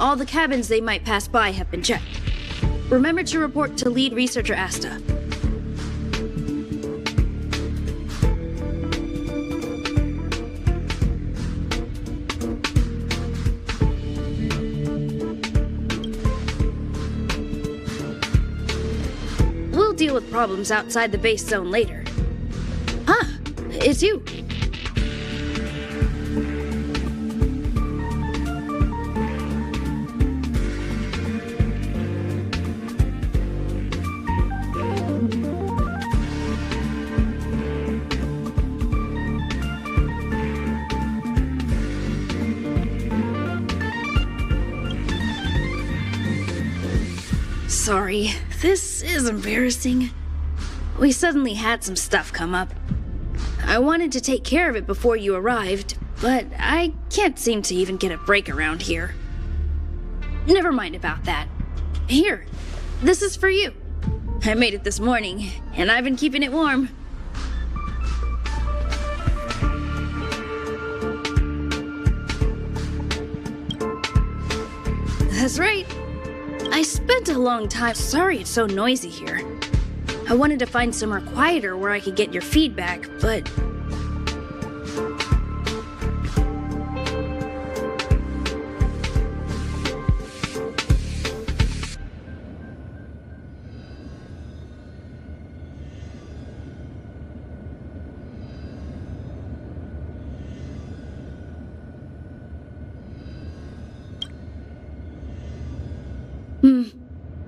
All the cabins they might pass by have been checked. Remember to report to lead researcher Asta. We'll deal with problems outside the base zone later. Ah, it's you. Sorry, this is embarrassing. We suddenly had some stuff come up. I wanted to take care of it before you arrived, but I can't seem to even get a break around here. Never mind about that. Here, this is for you. I made it this morning, and I've been keeping it warm. That's right. I spent a long time. Sorry it's so noisy here. I wanted to find somewhere quieter where I could get your feedback, but...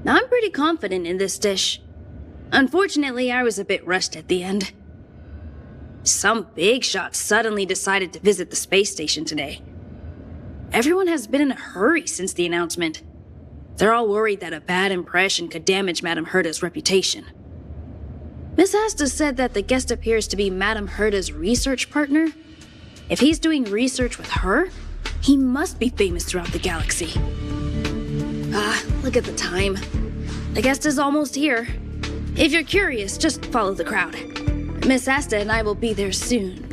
I'm pretty confident in this dish. Unfortunately, I was a bit rushed at the end. Some big shot suddenly decided to visit the space station today. Everyone has been in a hurry since the announcement. They're all worried that a bad impression could damage Madame Herda's reputation. Miss Asta said that the guest appears to be Madame Herda's research partner. If he's doing research with her, he must be famous throughout the galaxy. Look at the time. The guest is almost here. If you're curious, just follow the crowd. Miss Asta and I will be there soon.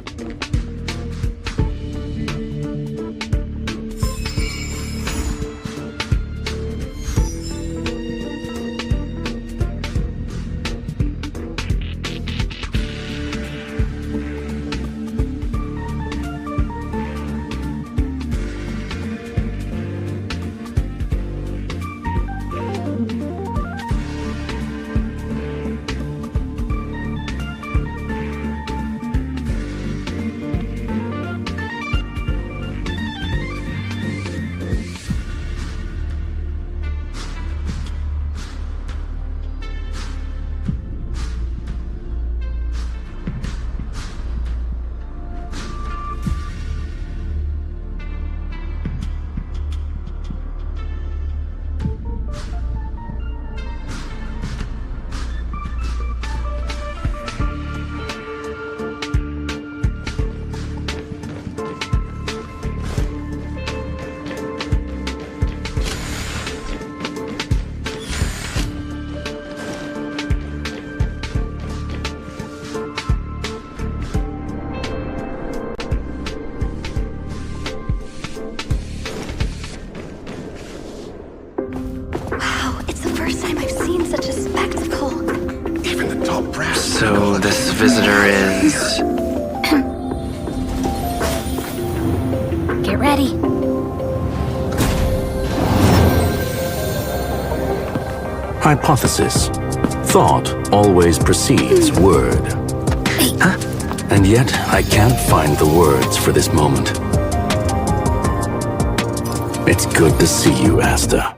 So this visitor is... Get ready. Hypothesis. Thought always precedes word. Huh? And yet, I can't find the words for this moment. It's good to see you, Asta.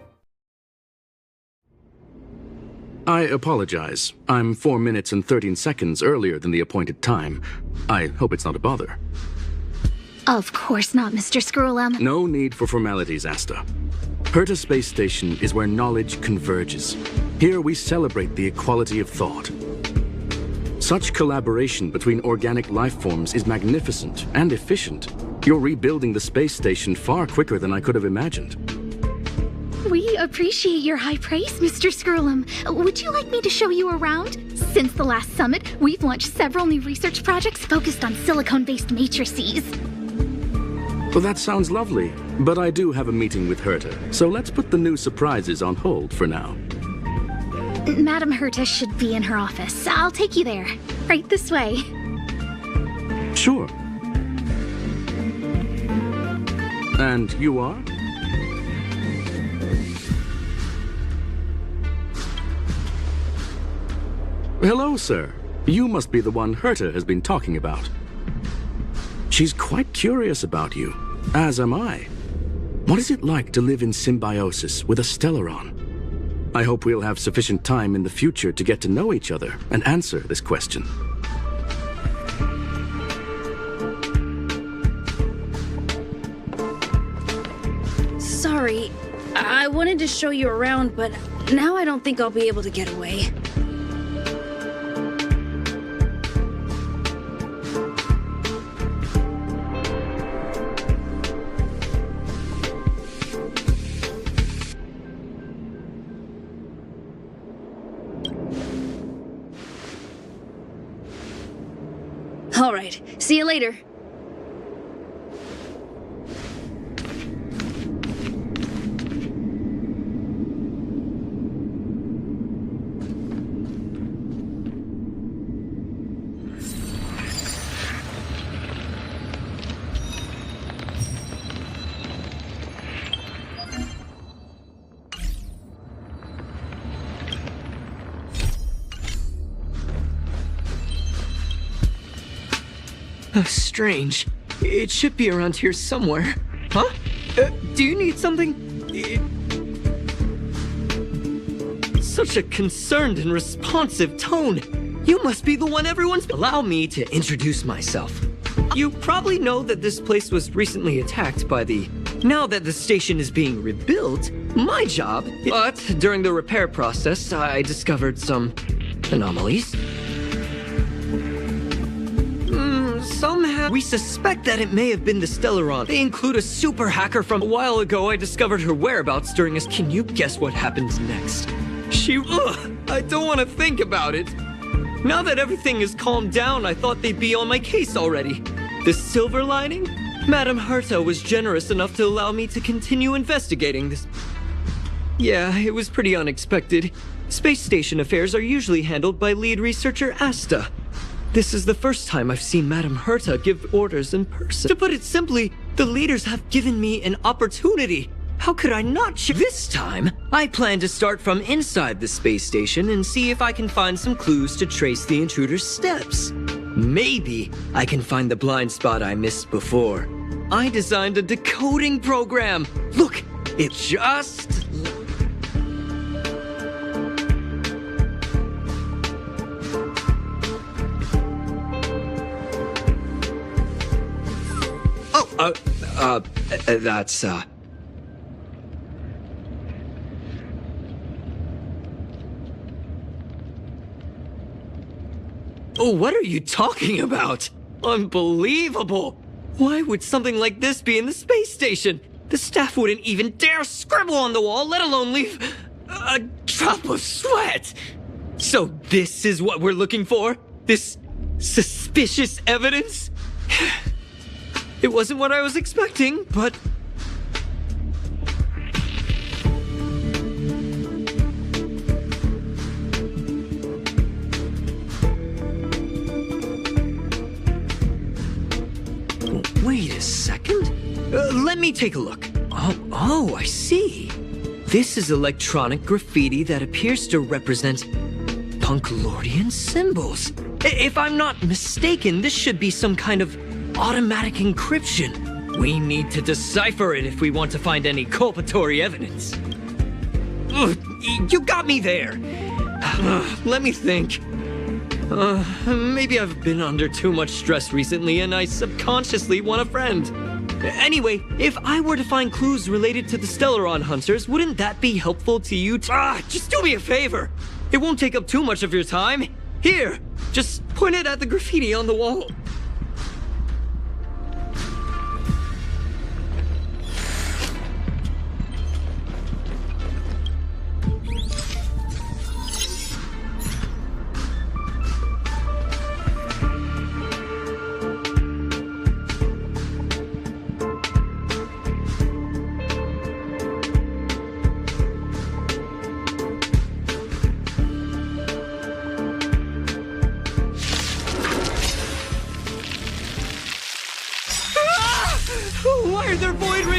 I apologize. I'm 4 minutes and 13 seconds earlier than the appointed time. I hope it's not a bother. Of course not, Mr. Screwlum. No need for formalities, Asta. Herta Space Station is where knowledge converges. Here we celebrate the equality of thought. Such collaboration between organic life forms is magnificent and efficient. You're rebuilding the space station far quicker than I could have imagined. We appreciate your high praise, Mr. Screwlum. Would you like me to show you around? Since the last summit, we've launched several new research projects focused on silicone-based matrices. Well, that sounds lovely, but I do have a meeting with Herta, so let's put the new surprises on hold for now. Madam Herta should be in her office. I'll take you there. Right this way. Sure. And you are? Hello, sir. You must be the one Herta has been talking about. She's quite curious about you, as am I. What is it like to live in symbiosis with a Stellaron? I hope we'll have sufficient time in the future to get to know each other and answer this question. Sorry, I wanted to show you around, but now I don't think I'll be able to get away. All right, see you later. Strange. It should be around here somewhere. Huh? Do you need something? Such a concerned and responsive tone. You must be the one everyone's... Allow me to introduce myself. You probably know that this place was recently attacked by the... Now that the station is being rebuilt, my job... But during the repair process, I discovered some anomalies. Somehow, we suspect that it may have been the Stellaron. They include a super hacker from a while ago. I discovered her whereabouts during us. Can you guess what happens next? I don't want to think about it. Now that everything is calmed down, I thought they'd be on my case already. The silver lining? Madam Herta was generous enough to allow me to continue investigating this. Yeah, it was pretty unexpected. Space station affairs are usually handled by lead researcher Asta. This is the first time I've seen Madam Herta give orders in person. To put it simply, the leaders have given me an opportunity. How could I not This time, I plan to start from inside the space station and see if I can find some clues to trace the intruder's steps. Maybe I can find the blind spot I missed before. I designed a decoding program. Look, it just... That's, Oh, what are you talking about? Unbelievable! Why would something like this be in the space station? The staff wouldn't even dare scribble on the wall, let alone leave a drop of sweat! So this is what we're looking for? This suspicious evidence? It wasn't what I was expecting, but... Wait a second. Let me take a look. Oh, I see. This is electronic graffiti that appears to represent Punklordian symbols. If I'm not mistaken, this should be some kind of automatic encryption. We need to decipher it if we want to find any culpatory evidence. Ugh, you got me there. Let me think. Maybe I've been under too much stress recently and I subconsciously want a friend. Anyway, if I were to find clues related to the Stellaron hunters, wouldn't that be helpful to you? Just do me a favor. It won't take up too much of your time. Here, just point it at the graffiti on the wall.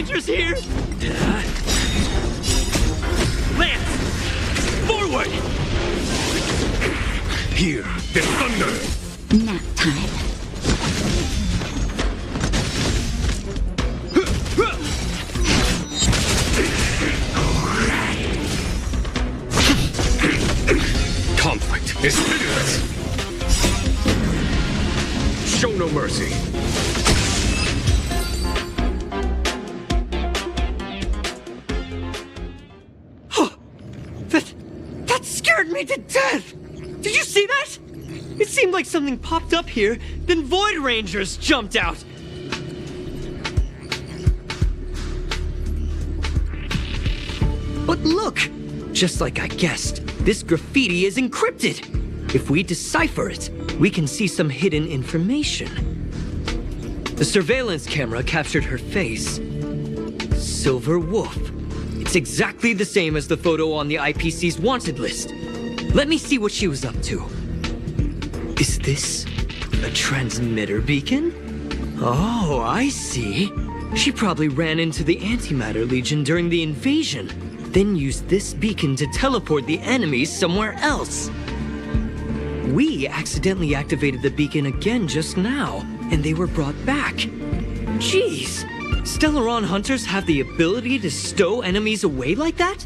Rangers here! Lance! Forward! Here, the thunder! Nap time. Conflict is pitiless. Show no mercy. That scared me to death! Did you see that? It seemed like something popped up here, then Void Rangers jumped out. But look! Just like I guessed, this graffiti is encrypted. If we decipher it, we can see some hidden information. The surveillance camera captured her face. Silver Wolf. It's exactly the same as the photo on the IPC's wanted list. Let me see what she was up to. Is this a transmitter beacon? Oh, I see. She probably ran into the Antimatter Legion during the invasion, then used this beacon to teleport the enemies somewhere else. We accidentally activated the beacon again just now, and they were brought back. Jeez, Stellaron hunters have the ability to stow enemies away like that?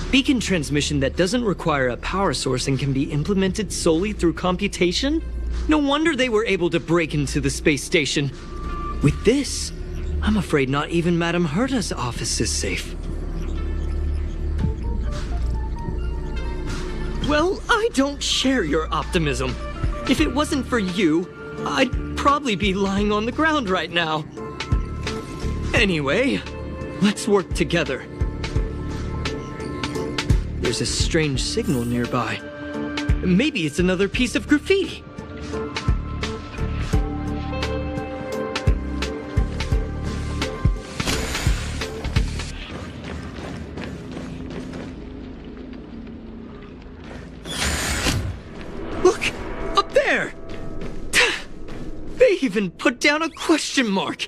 Beacon transmission that doesn't require a power source and can be implemented solely through computation? No wonder they were able to break into the space station. With this, I'm afraid not even Madame Herta's office is safe. Well, I don't share your optimism. If it wasn't for you, I'd probably be lying on the ground right now. Anyway, let's work together. There's a strange signal nearby. Maybe it's another piece of graffiti. Look! Up there! They even put down a question mark!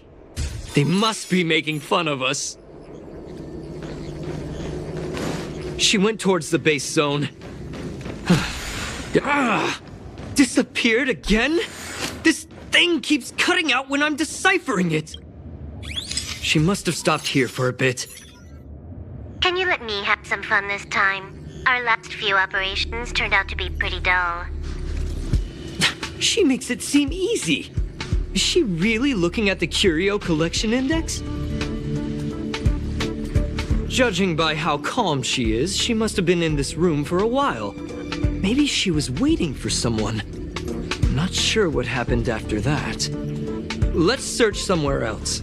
They must be making fun of us. She went towards the base zone. Disappeared again? This thing keeps cutting out when I'm deciphering it. She must have stopped here for a bit. Can you let me have some fun this time? Our last few operations turned out to be pretty dull. She makes it seem easy. Is she really looking at the Curio Collection Index? Judging by how calm she is, she must have been in this room for a while. Maybe she was waiting for someone. I'm not sure what happened after that. Let's search somewhere else.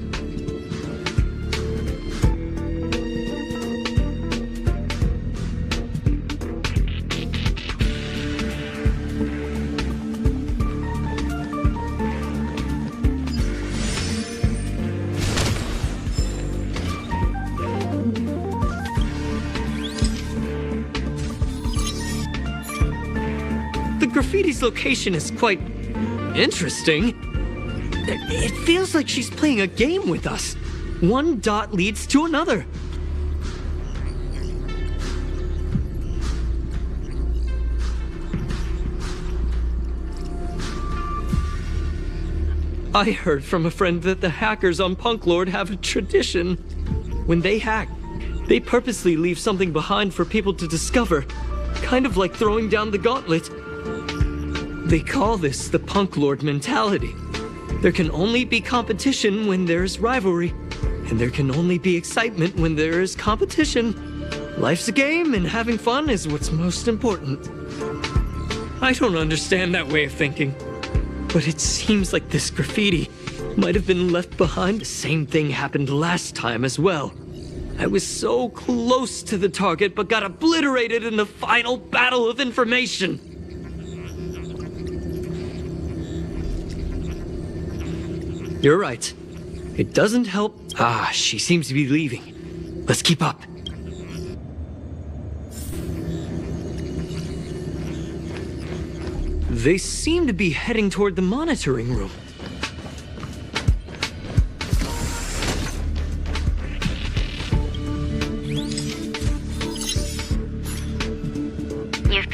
Graffiti's location is quite interesting. It feels like she's playing a game with us. One dot leads to another. I heard from a friend that the hackers on Punk Lord have a tradition. When they hack, they purposely leave something behind for people to discover, kind of like throwing down the gauntlet. They call this the Punk Lord mentality. There can only be competition when there's rivalry, and there can only be excitement when there is competition. Life's a game, and having fun is what's most important. I don't understand that way of thinking, but it seems like this graffiti might have been left behind. The same thing happened last time as well. I was so close to the target, but got obliterated in the final battle of information. You're right. It doesn't help. She seems to be leaving. Let's keep up. They seem to be heading toward the monitoring room.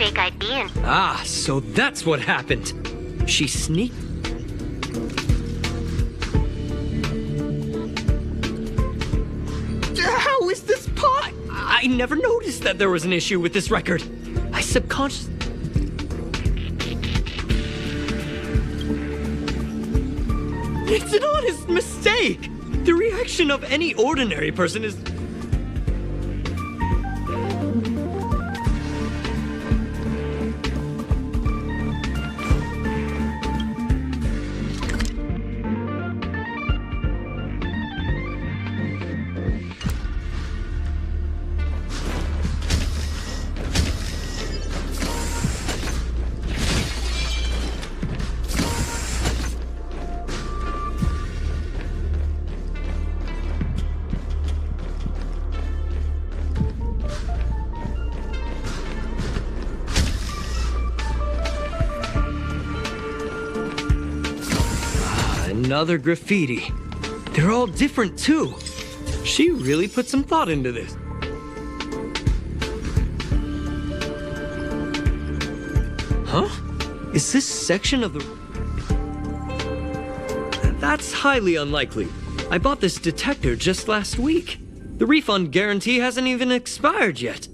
fake ID and... Ah, so that's what happened. She sneaked... How is this pot? I never noticed that there was an issue with this record. I subconsciously... It's an honest mistake! The reaction of any ordinary person is... Another graffiti. They're all different, too. She really put some thought into this. Huh? Is this section of the... That's highly unlikely. I bought this detector just last week. The refund guarantee hasn't even expired yet.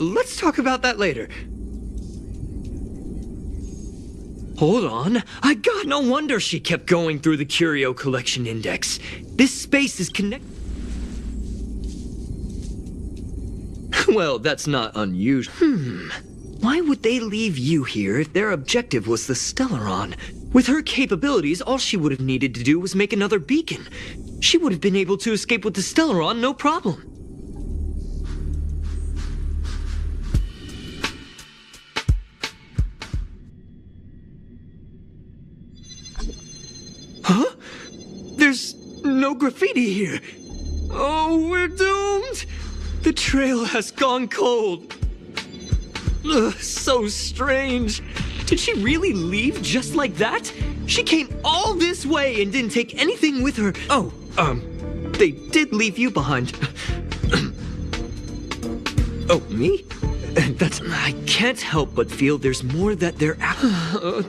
Let's talk about that later. Hold on. No wonder she kept going through the curio collection index. This space is Well, that's not unusual. Why would they leave you here if their objective was the Stellaron? With her capabilities, all she would have needed to do was make another beacon. She would have been able to escape with the Stellaron, no problem. Huh? There's no graffiti here. Oh, we're doomed! The trail has gone cold. Ugh, so strange. Did she really leave just like that? She came all this way and didn't take anything with her. Oh, they did leave you behind. Oh, me? I can't help but feel there's more that they're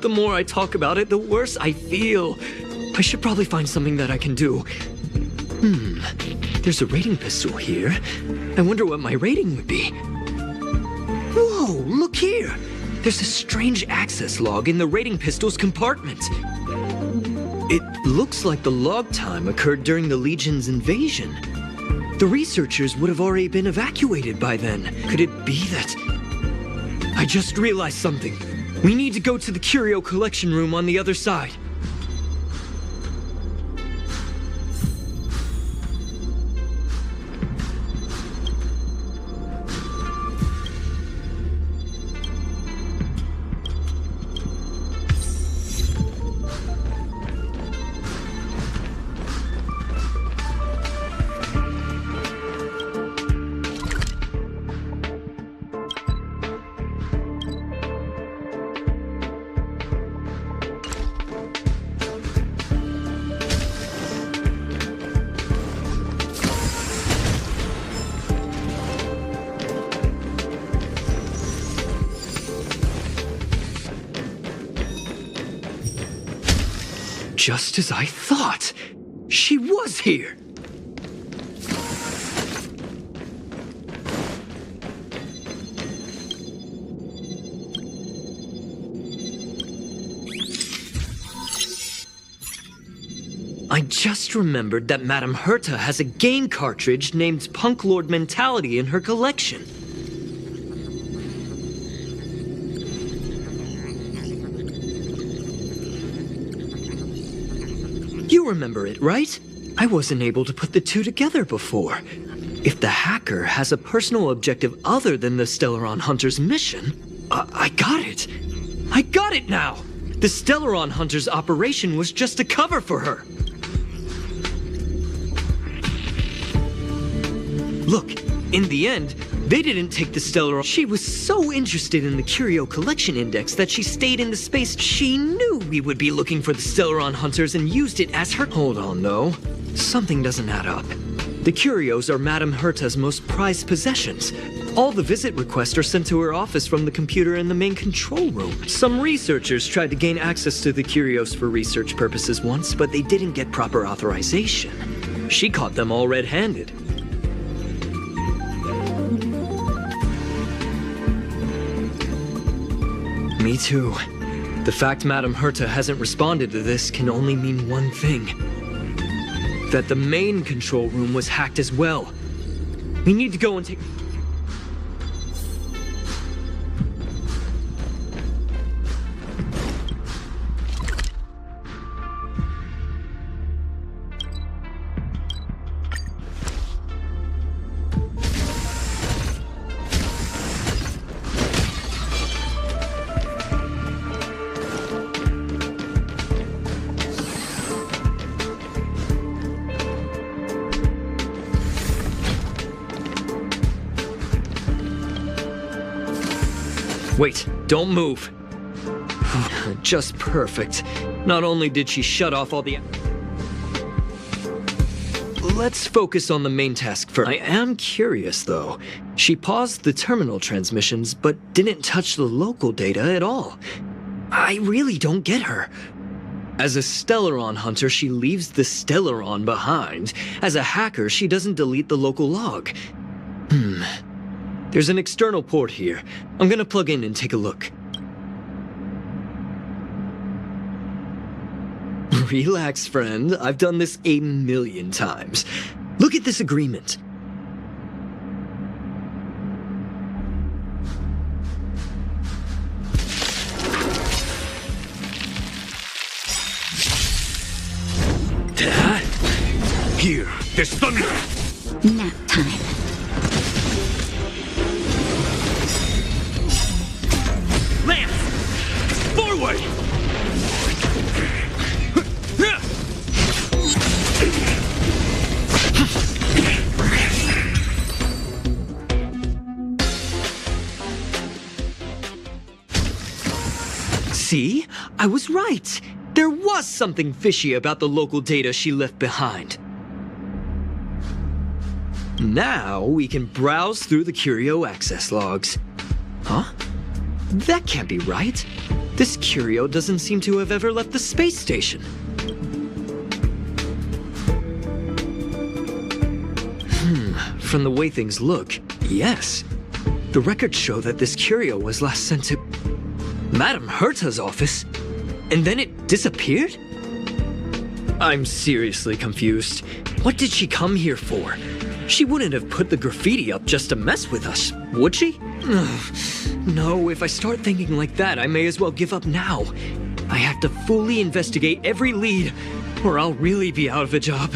the more I talk about it, the worse I feel. I should probably find something that I can do. There's a rating pistol here. I wonder what my rating would be. Whoa, look here! There's a strange access log in the rating pistol's compartment. It looks like the log time occurred during the Legion's invasion. The researchers would have already been evacuated by then. Could it be that... I just realized something. We need to go to the curio collection room on the other side. Just as I thought. She was here. I just remembered that Madame Herta has a game cartridge named Punk Lord Mentality in her collection. You remember it, right? I wasn't able to put the two together before. If the hacker has a personal objective other than the Stellaron Hunter's mission, I got it. I got it now! The Stellaron Hunter's operation was just a cover for her. Look, in the end, They didn't take the Stellaron. She was so interested in the Curio Collection Index that she stayed in the space. She knew we would be looking for the Stellaron hunters and used it as her— Hold on, though. Something doesn't add up. The curios are Madame Herta's most prized possessions. All the visit requests are sent to her office from the computer in the main control room. Some researchers tried to gain access to the curios for research purposes once, but they didn't get proper authorization. She caught them all red-handed. Me too. The fact Madame Herta hasn't responded to this can only mean one thing. That the main control room was hacked as well. We need to go and take— Wait, don't move. Just perfect. Not only did she shut off all the— Let's focus on the main task first. I am curious, though. She paused the terminal transmissions, but didn't touch the local data at all. I really don't get her. As a Stellaron hunter, she leaves the Stellaron behind. As a hacker, she doesn't delete the local log. There's an external port here. I'm gonna plug in and take a look. Relax, friend. I've done this 1,000,000 times. Look at this agreement. Here, there's thunder! Nap time. Lance! Forward! See? I was right. There was something fishy about the local data she left behind. Now we can browse through the Curio access logs. Huh? That can't be right. This Curio doesn't seem to have ever left the space station. From the way things look, yes. The records show that this Curio was last sent to Madame Herta's office, and then it disappeared? I'm seriously confused. What did she come here for? She wouldn't have put the graffiti up just to mess with us, would she? No, if I start thinking like that, I may as well give up now. I have to fully investigate every lead, or I'll really be out of a job.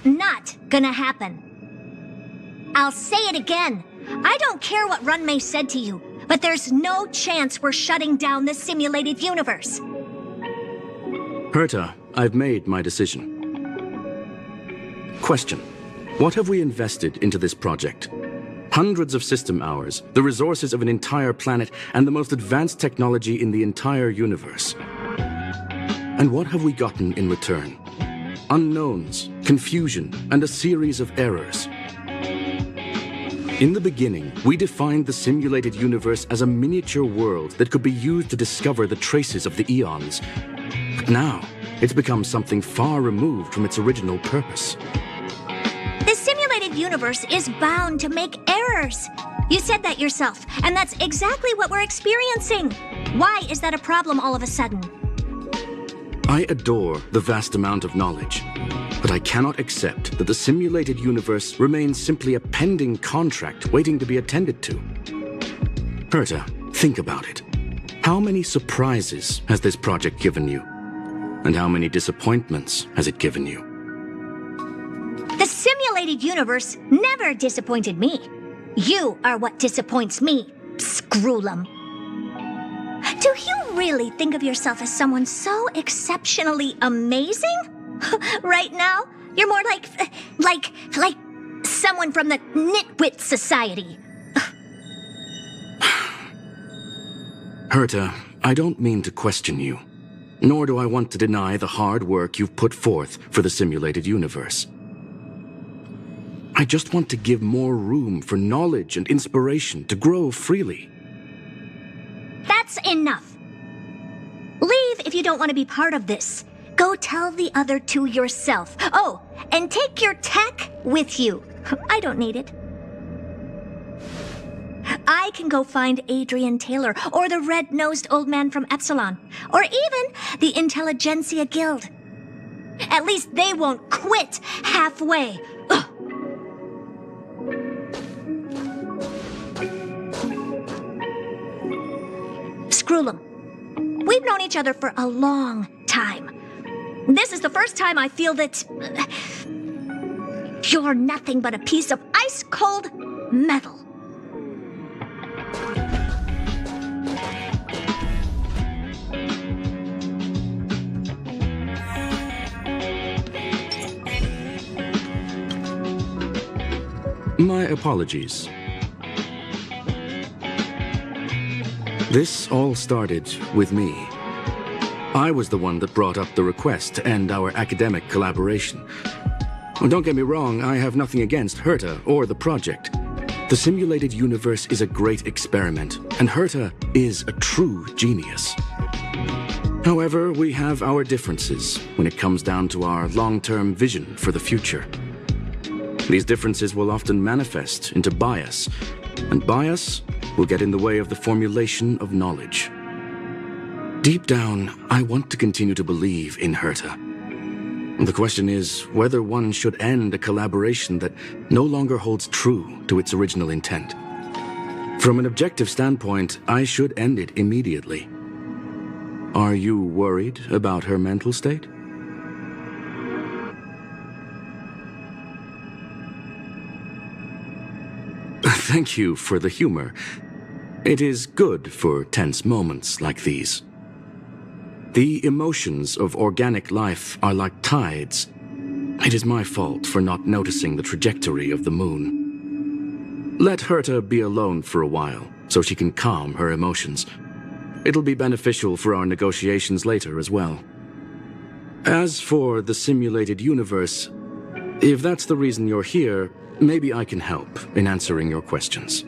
Not gonna happen. I'll say it again. I don't care what Runmei said to you, But there's no chance we're shutting down the simulated universe. Herta, I've made my decision. Question. What have we invested into this project? Hundreds of system hours, the resources of an entire planet, and the most advanced technology in the entire universe. And what have we gotten in return? Unknowns, confusion, and a series of errors. In the beginning, we defined the simulated universe as a miniature world that could be used to discover the traces of the eons. But now, it's become something far removed from its original purpose. The simulated universe is bound to make errors. You said that yourself, and that's exactly what we're experiencing. Why is that a problem all of a sudden? I adore the vast amount of knowledge, but I cannot accept that the simulated universe remains simply a pending contract waiting to be attended to. Herta, think about it. How many surprises has this project given you? And how many disappointments has it given you? The simulated universe never disappointed me. You are what disappoints me, Scroolum. Do you really think of yourself as someone so exceptionally amazing? Right now, you're more like someone from the Nitwit Society. Herta, I don't mean to question you, nor do I want to deny the hard work you've put forth for the simulated universe. I just want to give more room for knowledge and inspiration to grow freely. That's enough. Leave if you don't want to be part of this. Go tell the other two yourself. Oh, and take your tech with you. I don't need it. I can go find Adrian Taylor, or the red-nosed old man from Epsilon, or even the Intelligentsia Guild. At least they won't quit halfway. Ugh. Scroolum, we've known each other for a long time. This is the first time I feel that you're nothing but a piece of ice-cold metal. My apologies. This all started with me. I was the one that brought up the request to end our academic collaboration. Don't get me wrong, I have nothing against Herta or the project. The simulated universe is a great experiment, and Herta is a true genius. However, we have our differences when it comes down to our long-term vision for the future. These differences will often manifest into bias, and bias will get in the way of the formulation of knowledge. Deep down, I want to continue to believe in Herta. The question is whether one should end a collaboration that no longer holds true to its original intent. From an objective standpoint, I should end it immediately. Are you worried about her mental state? Thank you for the humor. It is good for tense moments like these. The emotions of organic life are like tides. It is my fault for not noticing the trajectory of the moon. Let Herta be alone for a while, so she can calm her emotions. It'll be beneficial for our negotiations later as well. As for the simulated universe, if that's the reason you're here, maybe I can help in answering your questions.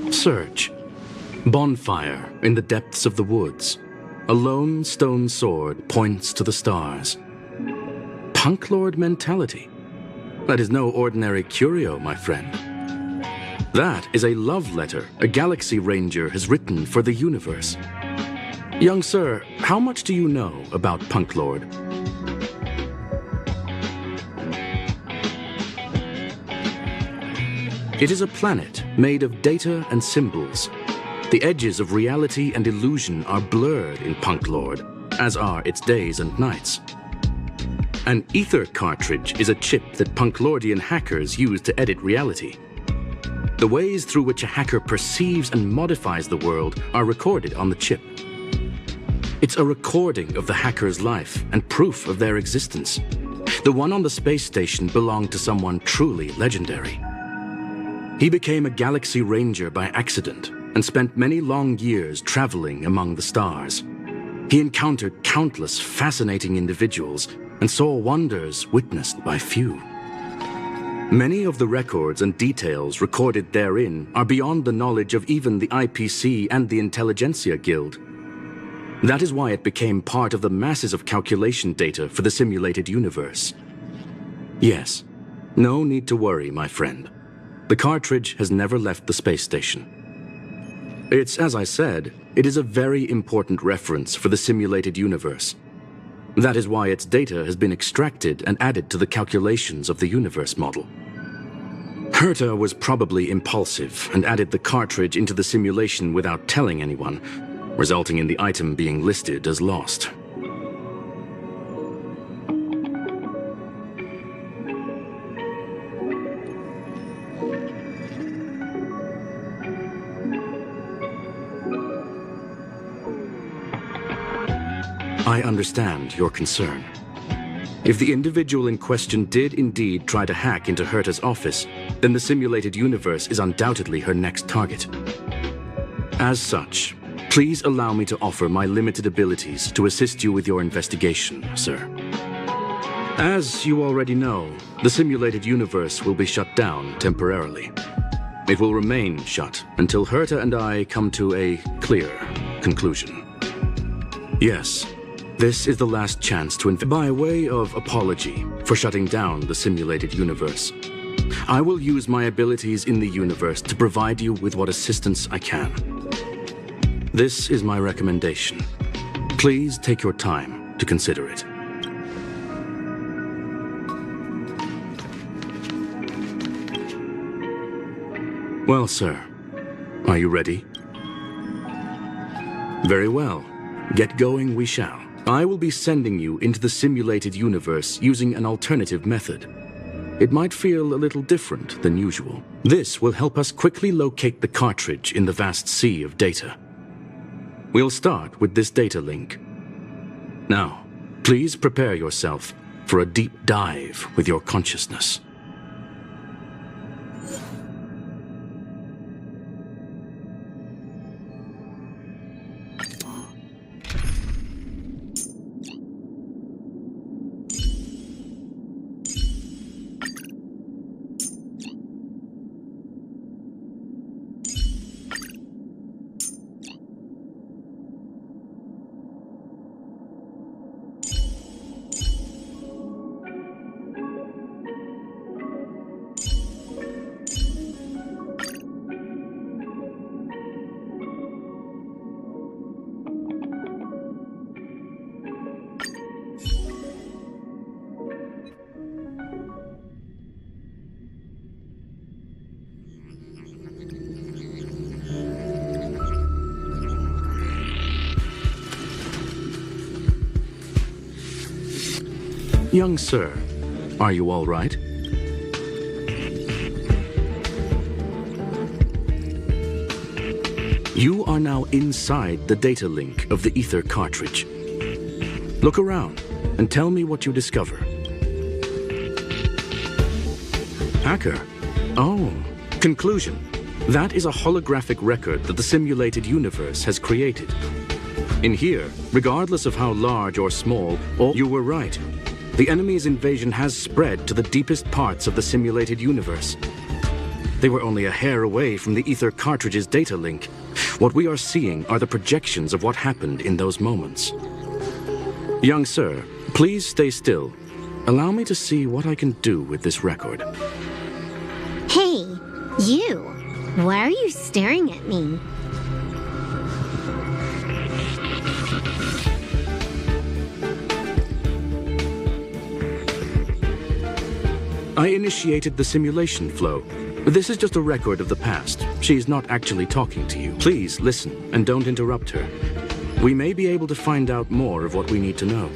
Search. Bonfire in the depths of the woods. A lone stone sword points to the stars. Punk Lord mentality. That is no ordinary curio, my friend. That is a love letter a Galaxy Ranger has written for the universe. Young sir, how much do you know about Punk Lord? It is a planet made of data and symbols. The edges of reality and illusion are blurred in Punk Lord, as are its days and nights. An ether cartridge is a chip that Punklordian hackers use to edit reality. The ways through which a hacker perceives and modifies the world are recorded on the chip. It's a recording of the hacker's life and proof of their existence. The one on the space station belonged to someone truly legendary. He became a galaxy ranger by accident and spent many long years traveling among the stars. He encountered countless fascinating individuals and saw wonders witnessed by few. Many of the records and details recorded therein are beyond the knowledge of even the IPC and the Intelligentsia Guild. That is why it became part of the masses of calculation data for the simulated universe. Yes, no need to worry, my friend. The cartridge has never left the space station. It's, as I said, it is a very important reference for the simulated universe. That is why its data has been extracted and added to the calculations of the universe model. Herta was probably impulsive and added the cartridge into the simulation without telling anyone, resulting in the item being listed as lost. I understand your concern. If the individual in question did indeed try to hack into Herta's office, then the simulated universe is undoubtedly her next target. As such, please allow me to offer my limited abilities to assist you with your investigation, sir. As you already know, the simulated universe will be shut down temporarily. It will remain shut until Herta and I come to a clear conclusion. Yes. This is the last chance to by way of apology for shutting down the simulated universe. I will use my abilities in the universe to provide you with what assistance I can. This is my recommendation. Please take your time to consider it. Well, sir, are you ready? Very well. Get going we shall. I will be sending you into the simulated universe using an alternative method. It might feel a little different than usual. This will help us quickly locate the cartridge in the vast sea of data. We'll start with this data link. Now, please prepare yourself for a deep dive with your consciousness. Young sir, are you all right? You are now inside the data link of the ether cartridge. Look around and tell me what you discover. Hacker? Oh, conclusion. That is a holographic record that the simulated universe has created. In here, regardless of how large or small, you were right. The enemy's invasion has spread to the deepest parts of the simulated universe. They were only a hair away from the ether cartridge's data link. What we are seeing are the projections of what happened in those moments. Young sir, please stay still. Allow me to see what I can do with this record. Hey, you! Why are you staring at me? I initiated the simulation flow. This is just a record of the past. She's not actually talking to you. Please listen and don't interrupt her. We may be able to find out more of what we need to know.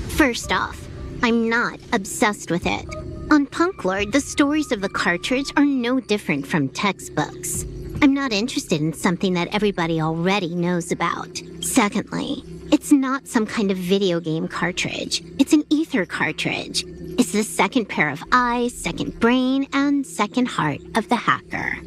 First off, I'm not obsessed with it. On Punklord, the stories of the cartridge are no different from textbooks. I'm not interested in something that everybody already knows about. Secondly, it's not some kind of video game cartridge. It's an ether cartridge. It's the second pair of eyes, second brain, and second heart of the hacker.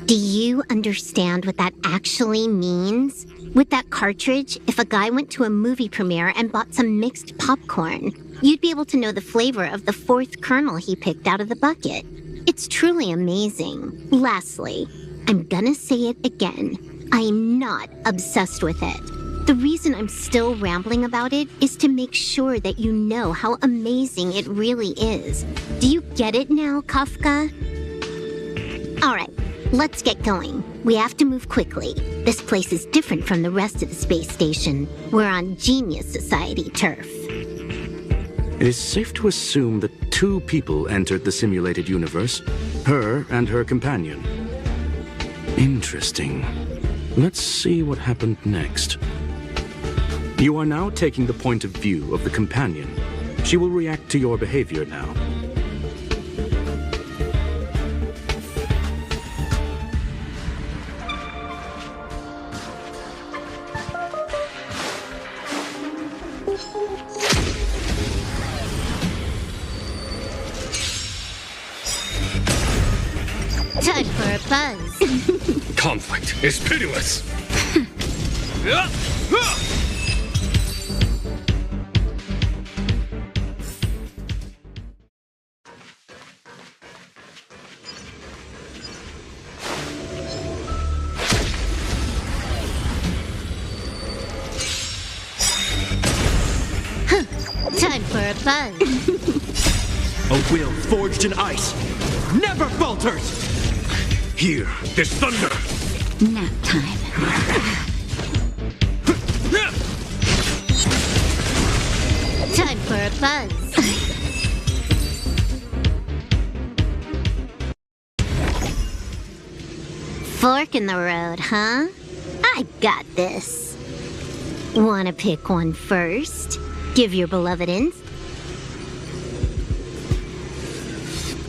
Do you understand what that actually means? With that cartridge, if a guy went to a movie premiere and bought some mixed popcorn, you'd be able to know the flavor of the fourth kernel he picked out of the bucket. It's truly amazing. Lastly, I'm gonna say it again. I am not obsessed with it. The reason I'm still rambling about it is to make sure that you know how amazing it really is. Do you get it now, Kafka? Alright, let's get going. We have to move quickly. This place is different from the rest of the space station. We're on Genius Society turf. It is safe to assume that 2 people entered the simulated universe, her and her companion. Interesting. Let's see what happened next. You are now taking the point of view of the companion. She will react to your behavior now. Time for a buzz. Conflict is pitiless. Time for a buzz. A will forged in ice never falters. Hear this thunder. Nap time. Time for a buzz. Fork in the road, huh? I got this. Wanna pick one first? Give your beloved ins?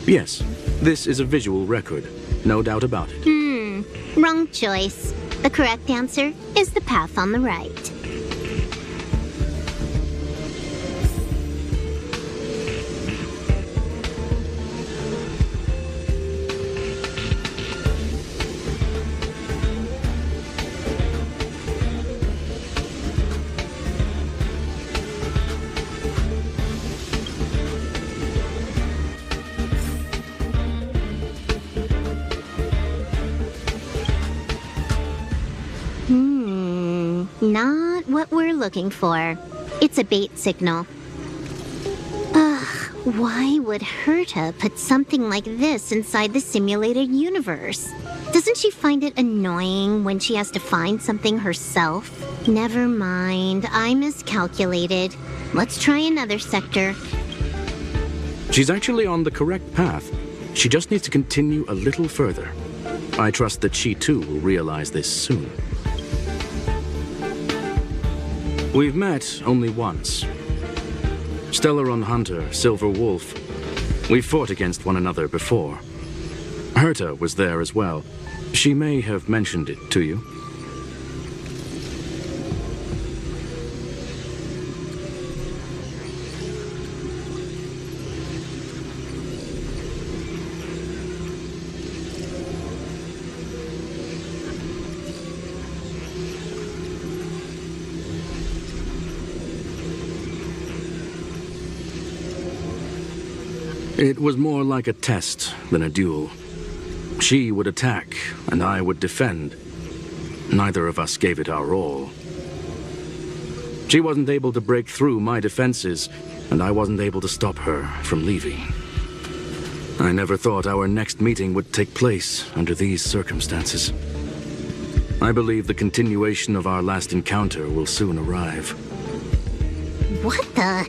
Yes, this is a visual record. No doubt about it. Wrong choice. The correct answer is the path on the right. Not what we're looking for. It's a bait signal. Ugh, why would Herta put something like this inside the simulated universe? Doesn't she find it annoying when she has to find something herself? Never mind, I miscalculated. Let's try another sector. She's actually on the correct path. She just needs to continue a little further. I trust that she too will realize this soon. We've met only once. Stellaron Hunter, Silver Wolf. We've fought against one another before. Herta was there as well. She may have mentioned it to you. It was more like a test than a duel. She would attack, and I would defend. Neither of us gave it our all. She wasn't able to break through my defenses, and I wasn't able to stop her from leaving. I never thought our next meeting would take place under these circumstances. I believe the continuation of our last encounter will soon arrive. What the?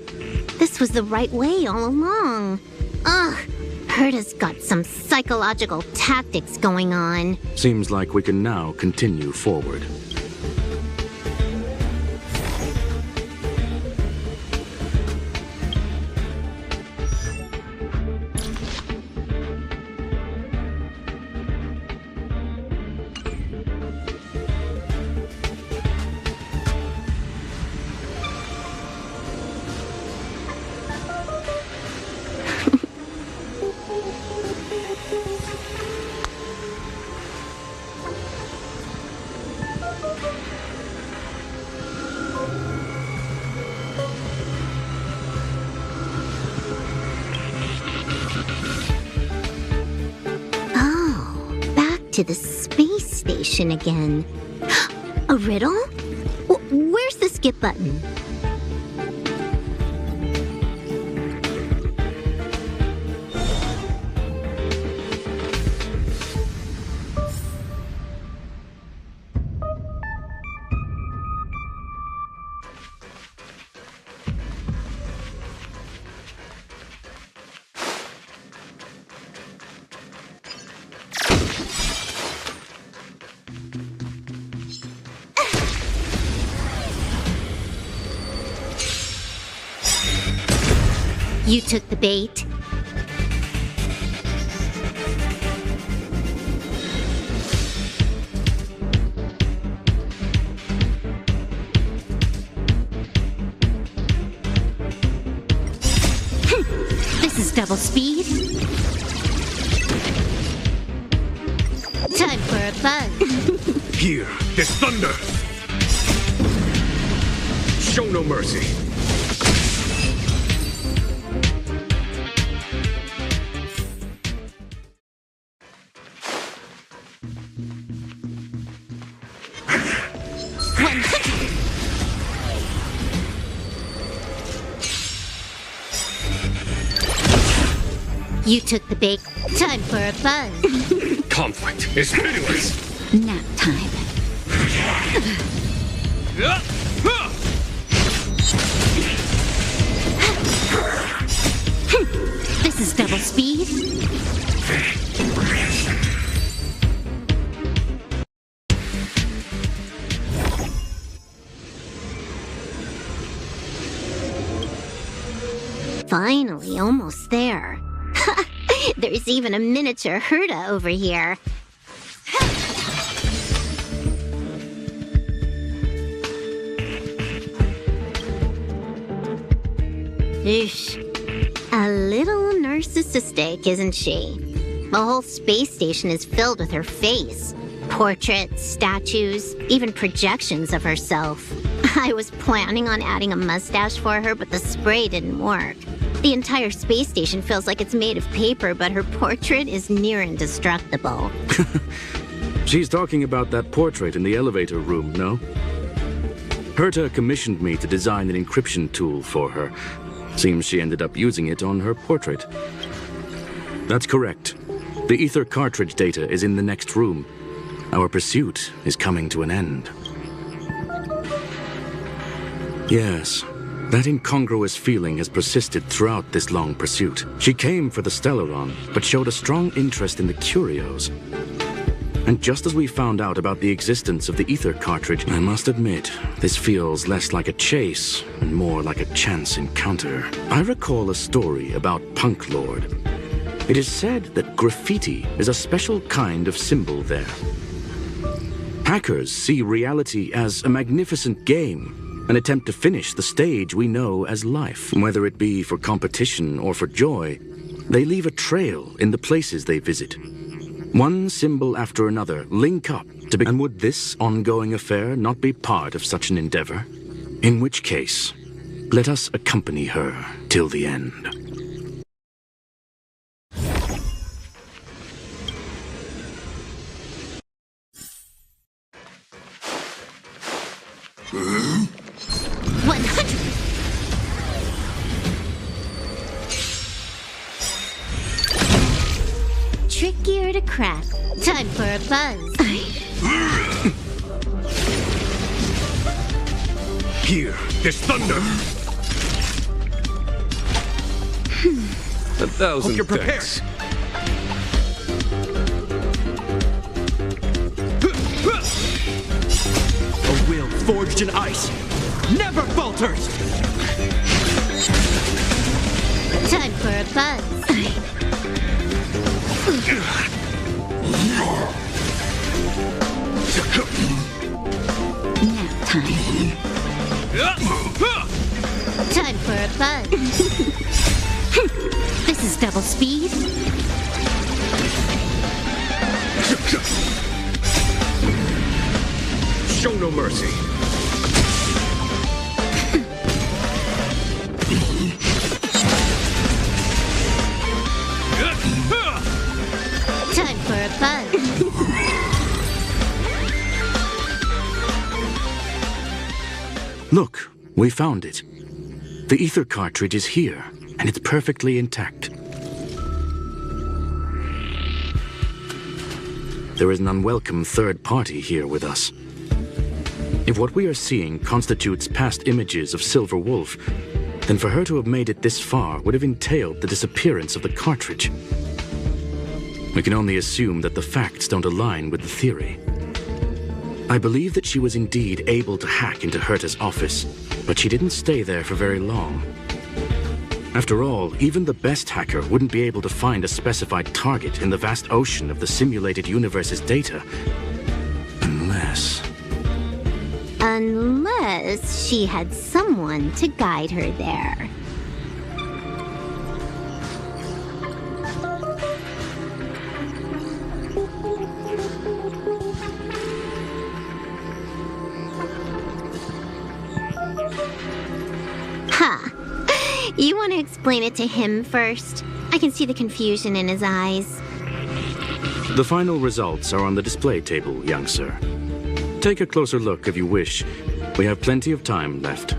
This was the right way all along. Ugh, Herta's got some psychological tactics going on. Seems like we can now continue forward. to the space station again. A riddle? Where's the skip button? You took the bait. This is double speed. Time for a buzz. Here, there's thunder. Show no mercy. You took the bait. Time for a buzz. Conflict is pitiless. Nap time. This is double speed. Finally, almost there. There's even a miniature Herta over here. Eesh. A little narcissistic, isn't she? The whole space station is filled with her face. Portraits, statues, even projections of herself. I was planning on adding a mustache for her, but the spray didn't work. The entire space station feels like it's made of paper, but her portrait is near indestructible. She's talking about that portrait in the elevator room, no? Herta commissioned me to design an encryption tool for her. Seems she ended up using it on her portrait. That's correct. The ether cartridge data is in the next room. Our pursuit is coming to an end. Yes, that incongruous feeling has persisted throughout this long pursuit. She came for the Stellaron, but showed a strong interest in the curios. And just as we found out about the existence of the ether cartridge, I must admit, this feels less like a chase and more like a chance encounter. I recall a story about Punk Lord. It is said that graffiti is a special kind of symbol there. Hackers see reality as a magnificent game, an attempt to finish the stage we know as life. Whether it be for competition or for joy, they leave a trail in the places they visit. One symbol after another link up to begin. And would this ongoing affair not be part of such an endeavor? In which case, let us accompany her till the end. Trickier to crack. Time for a buzz. Here, there's thunder. 1,000 Hope you're prepared. thanks. A will forged in ice never falters. Time for a buzz. Nap time. Time for a buzz. This is double speed. Show no mercy. Time for for a buzz. Look, we found it. The ether cartridge is here, and it's perfectly intact. There is an unwelcome third party here with us. If what we are seeing constitutes past images of Silver Wolf, then for her to have made it this far would have entailed the disappearance of the cartridge. We can only assume that the facts don't align with the theory. I believe that she was indeed able to hack into Herta's office, but she didn't stay there for very long. After all, even the best hacker wouldn't be able to find a specified target in the vast ocean of the simulated universe's data. Unless she had someone to guide her there. You want to explain it to him first? I can see the confusion in his eyes. The final results are on the display table, young sir. Take a closer look if you wish. We have plenty of time left.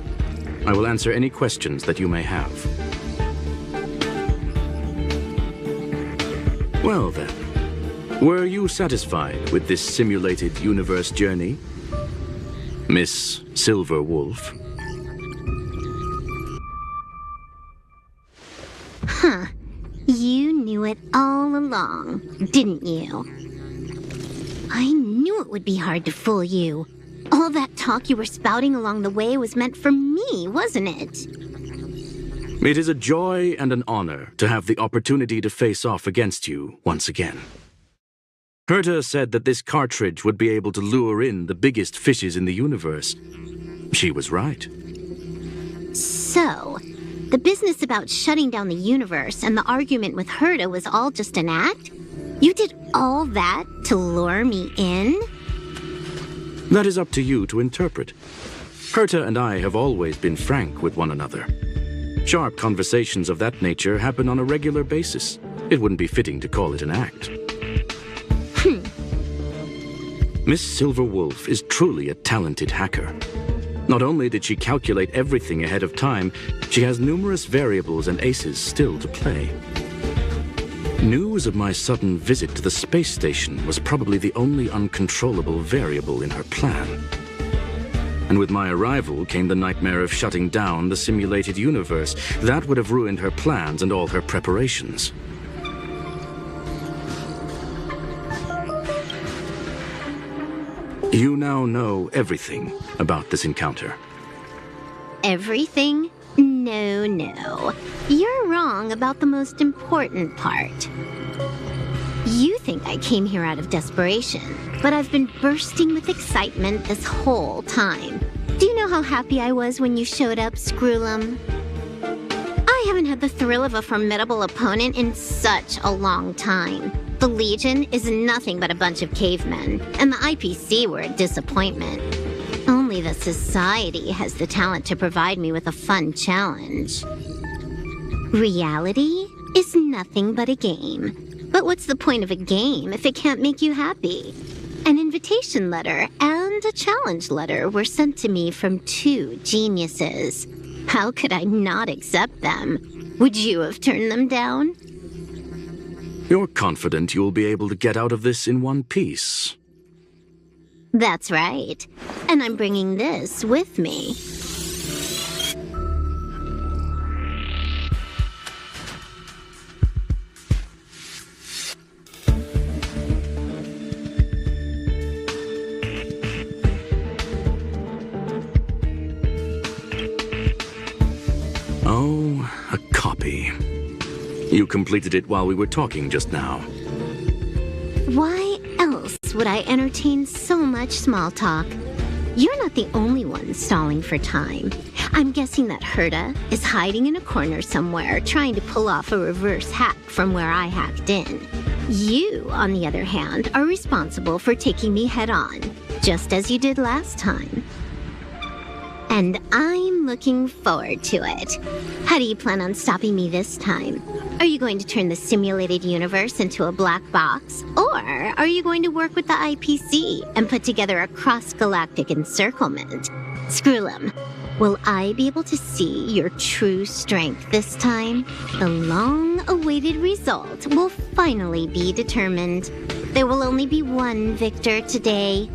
I will answer any questions that you may have. Well then, were you satisfied with this simulated universe journey, Miss Silver Wolf? Huh. You knew it all along, didn't you? I knew it would be hard to fool you. All that talk you were spouting along the way was meant for me, wasn't it? It is a joy and an honor to have the opportunity to face off against you once again. Herta said that this cartridge would be able to lure in the biggest fishes in the universe. She was right. So, the business about shutting down the universe and the argument with Herta was all just an act? You did all that to lure me in? That is up to you to interpret. Herta and I have always been frank with one another. Sharp conversations of that nature happen on a regular basis. It wouldn't be fitting to call it an act. Miss Silver Wolf is truly a talented hacker. Not only did she calculate everything ahead of time, she has numerous variables and aces still to play. News of my sudden visit to the space station was probably the only uncontrollable variable in her plan. And with my arrival came the nightmare of shutting down the simulated universe. That would have ruined her plans and all her preparations. You now know everything about this encounter. Everything? No. You're wrong about the most important part. You think I came here out of desperation, but I've been bursting with excitement this whole time. Do you know how happy I was when you showed up, Screwlum? I haven't had the thrill of a formidable opponent in such a long time. The Legion is nothing but a bunch of cavemen, and the IPC were a disappointment. Only the Society has the talent to provide me with a fun challenge. Reality is nothing but a game. But what's the point of a game if it can't make you happy? An invitation letter and a challenge letter were sent to me from two geniuses. How could I not accept them? Would you have turned them down? You're confident you'll be able to get out of this in one piece. That's right. And I'm bringing this with me. Oh, a copy. You completed it while we were talking just now. Why else would I entertain so much small talk? You're not the only one stalling for time. I'm guessing that Herta is hiding in a corner somewhere trying to pull off a reverse hack from where I hacked in. You, on the other hand, are responsible for taking me head on, just as you did last time. And I'm looking forward to it. How do you plan on stopping me this time? Are you going to turn the simulated universe into a black box? Or are you going to work with the IPC and put together a cross-galactic encirclement? Screwlum, will I be able to see your true strength this time? The long-awaited result will finally be determined. There will only be one victor today.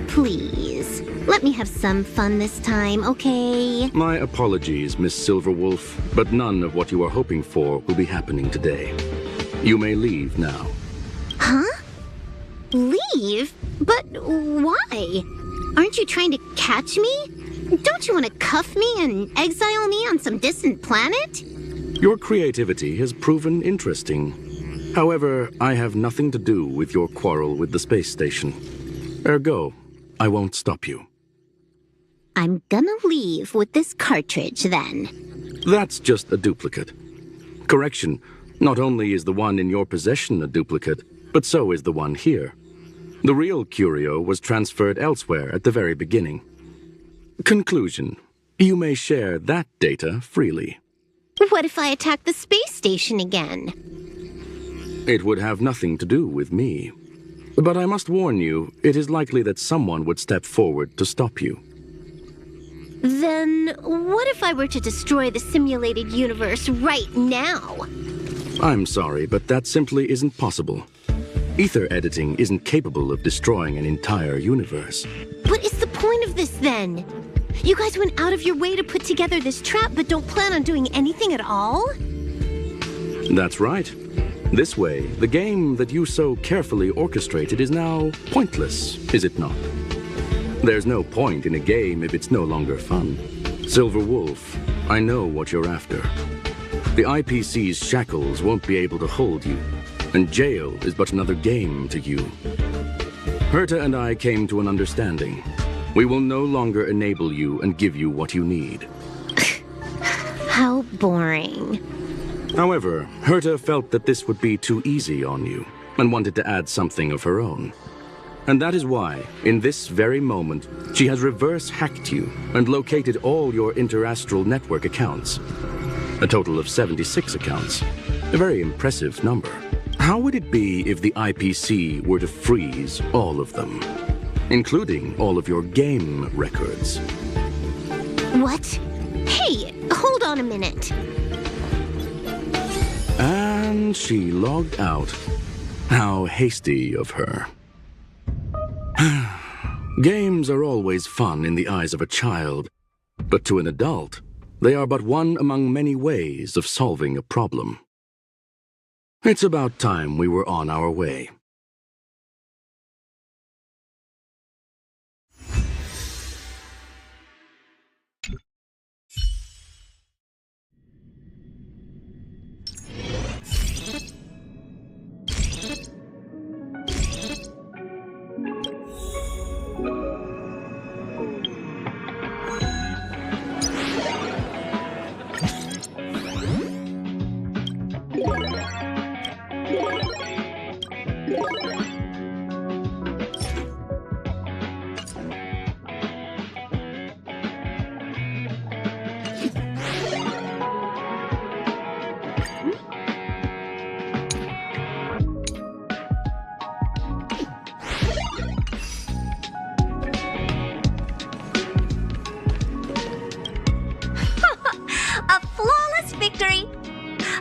Please, let me have some fun this time, okay? My apologies, Miss Silverwolf, but none of what you are hoping for will be happening today. You may leave now. Huh? Leave? But why? Aren't you trying to catch me? Don't you want to cuff me and exile me on some distant planet? Your creativity has proven interesting. However, I have nothing to do with your quarrel with the space station. Ergo, I won't stop you. I'm gonna leave with this cartridge, then. That's just a duplicate. Correction, not only is the one in your possession a duplicate, but so is the one here. The real curio was transferred elsewhere at the very beginning. Conclusion, you may share that data freely. What if I attack the space station again? It would have nothing to do with me. But I must warn you, it is likely that someone would step forward to stop you. Then what if I were to destroy the simulated universe right now? I'm sorry, but that simply isn't possible. Ether editing isn't capable of destroying an entire universe. What is the point of this, then? You guys went out of your way to put together this trap, but don't plan on doing anything at all? That's right. This way, the game that you so carefully orchestrated is now pointless, is it not? There's no point in a game if it's no longer fun. Silver Wolf, I know what you're after. The IPC's shackles won't be able to hold you, and jail is but another game to you. Herta and I came to an understanding. We will no longer enable you and give you what you need. How boring. However, Herta felt that this would be too easy on you, and wanted to add something of her own. And that is why, in this very moment, she has reverse-hacked you and located all your interastral network accounts. A total of 76 accounts. A very impressive number. How would it be if the IPC were to freeze all of them, including all of your game records? What? Hey, hold on a minute. And she logged out. How hasty of her. Games are always fun in the eyes of a child, but to an adult, they are but one among many ways of solving a problem. It's about time we were on our way.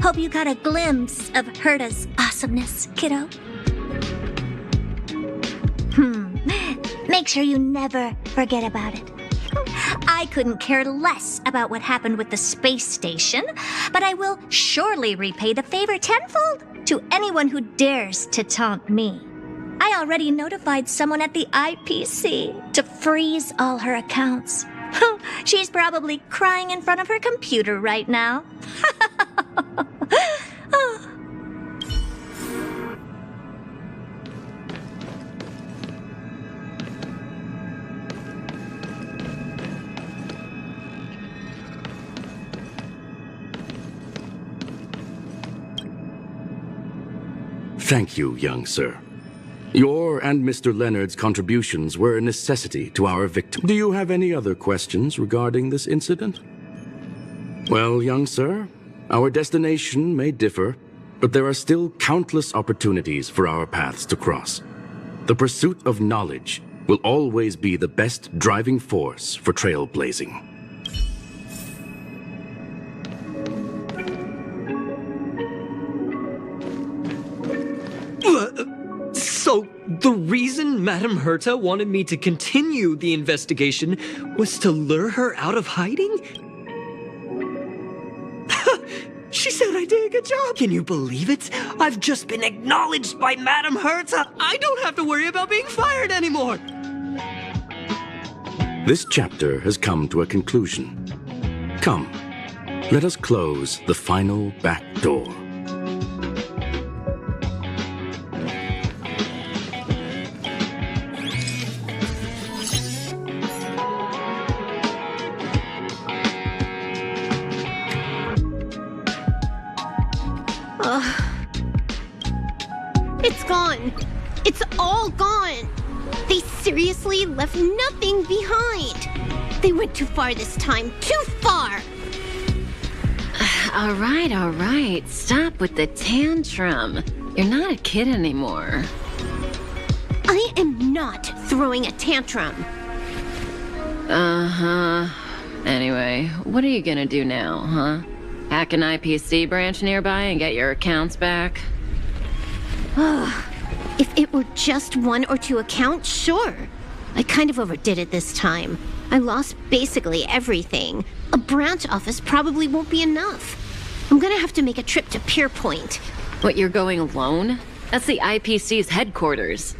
Hope you got a glimpse of Herta's awesomeness, kiddo. Make sure you never forget about it. I couldn't care less about what happened with the space station, but I will surely repay the favor tenfold to anyone who dares to taunt me. I already notified someone at the IPC to freeze all her accounts. She's probably crying in front of her computer right now. Thank you, young sir. Your and Mr. Leonard's contributions were a necessity to our victim. Do you have any other questions regarding this incident? Well, young sir, our destination may differ, but there are still countless opportunities for our paths to cross. The pursuit of knowledge will always be the best driving force for trailblazing. So, the reason Madame Herta wanted me to continue the investigation was to lure her out of hiding? She said I did a good job. Can you believe it? I've just been acknowledged by Madame Herta. I don't have to worry about being fired anymore. This chapter has come to a conclusion. Come, let us close the final back door. It's gone. It's all gone. They seriously left nothing behind. They went too far this time. Too far. All right. Stop with the tantrum. You're not a kid anymore. I am not throwing a tantrum. Uh-huh. Anyway, what are you gonna do now, huh? Hack an IPC branch nearby and get your accounts back? If it were just 1 or 2 accounts, sure. I kind of overdid it this time. I lost basically everything. A branch office probably won't be enough. I'm gonna have to make a trip to Pierpoint. What, you're going alone? That's the IPC's headquarters.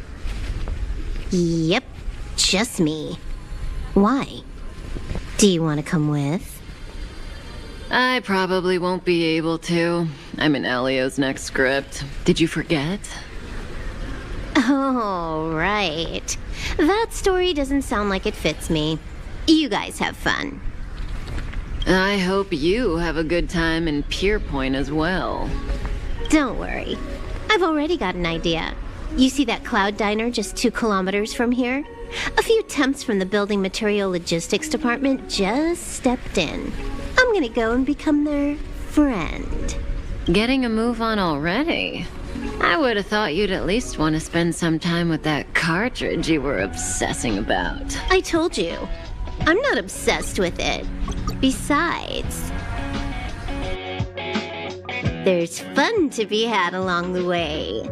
Yep, just me. Why? Do you want to come with? I probably won't be able to. I'm in Elio's next script. Did you forget? Oh, right. That story doesn't sound like it fits me. You guys have fun. I hope you have a good time in Pierpoint as well. Don't worry. I've already got an idea. You see that cloud diner just 2 kilometers from here? A few temps from the building material logistics department just stepped in. I'm gonna go and become their friend. Getting a move on already? I would have thought you'd at least want to spend some time with that cartridge you were obsessing about. I told you. I'm not obsessed with it. Besides, there's fun to be had along the way.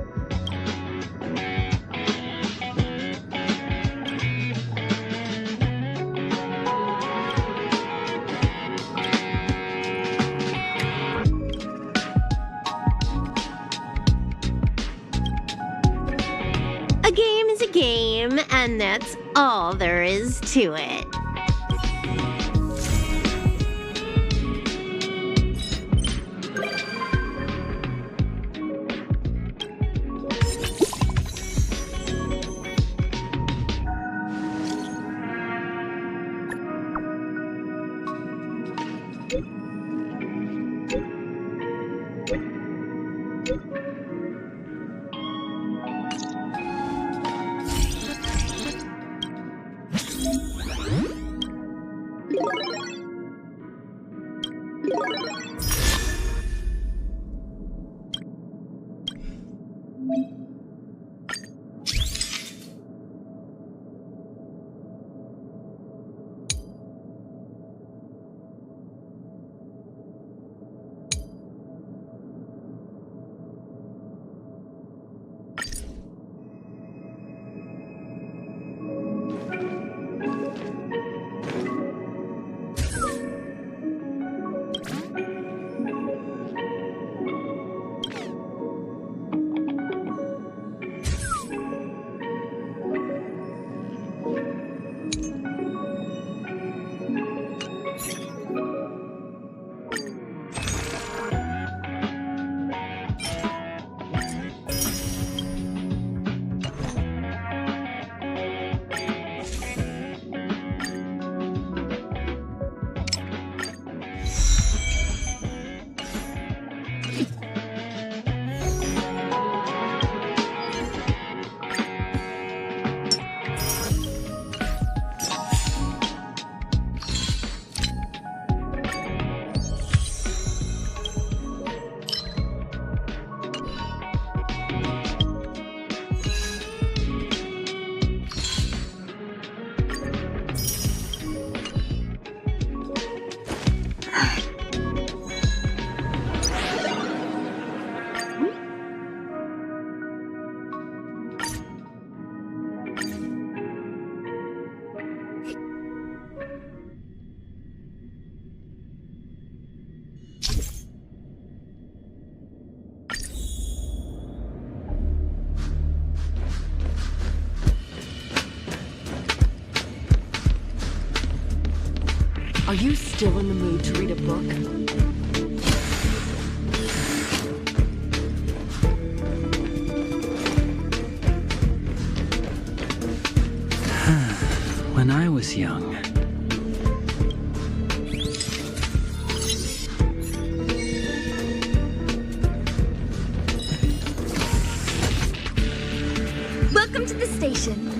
A game is a game, and that's all there is to it. Are you still in the mood to read a book? When I was young. Welcome to the station.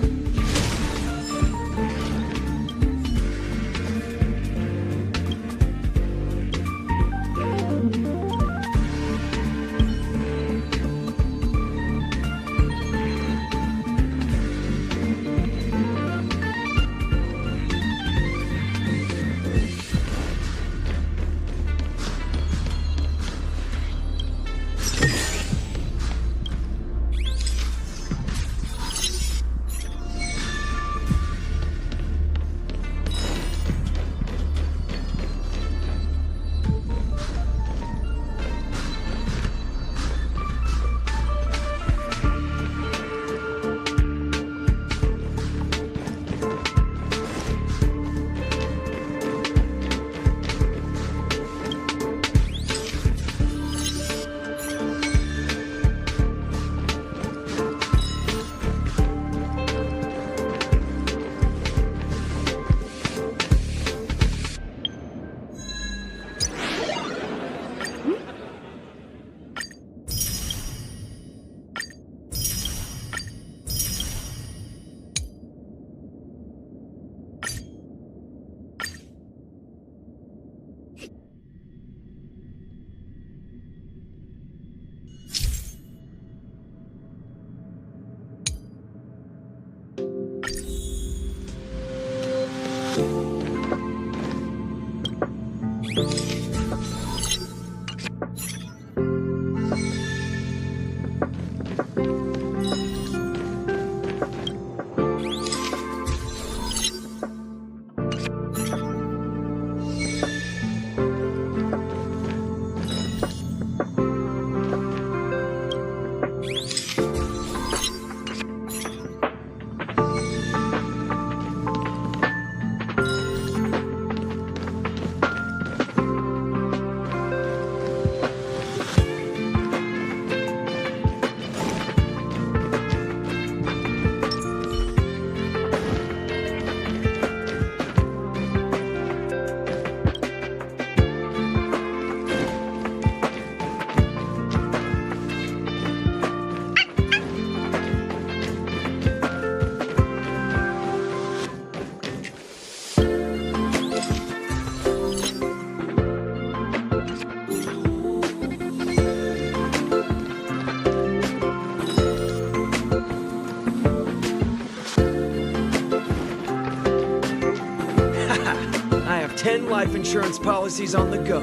I have 10 life insurance policies on the go.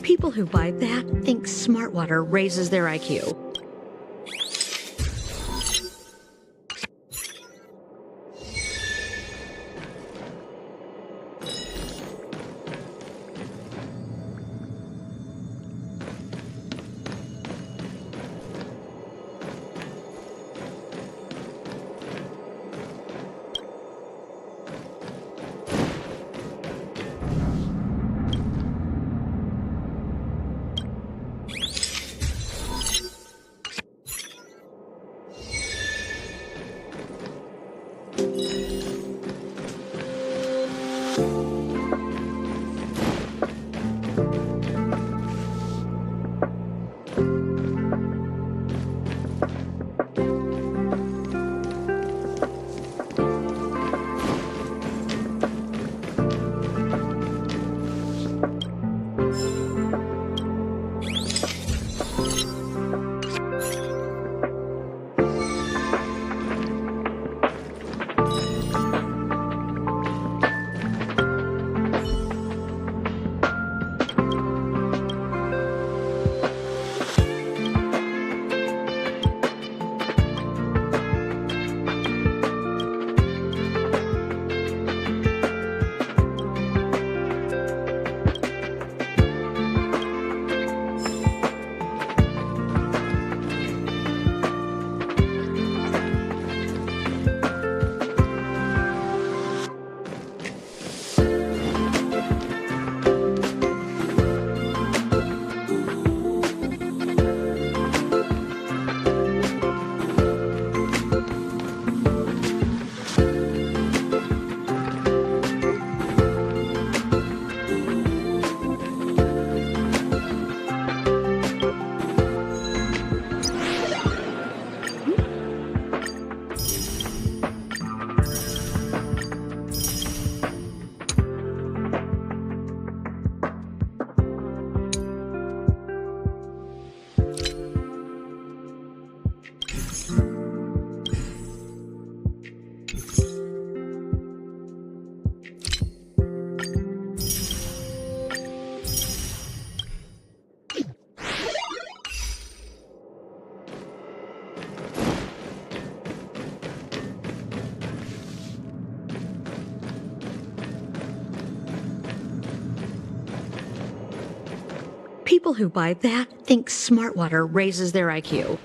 People who buy that think smart water raises their IQ. People who buy that think smart water raises their IQ.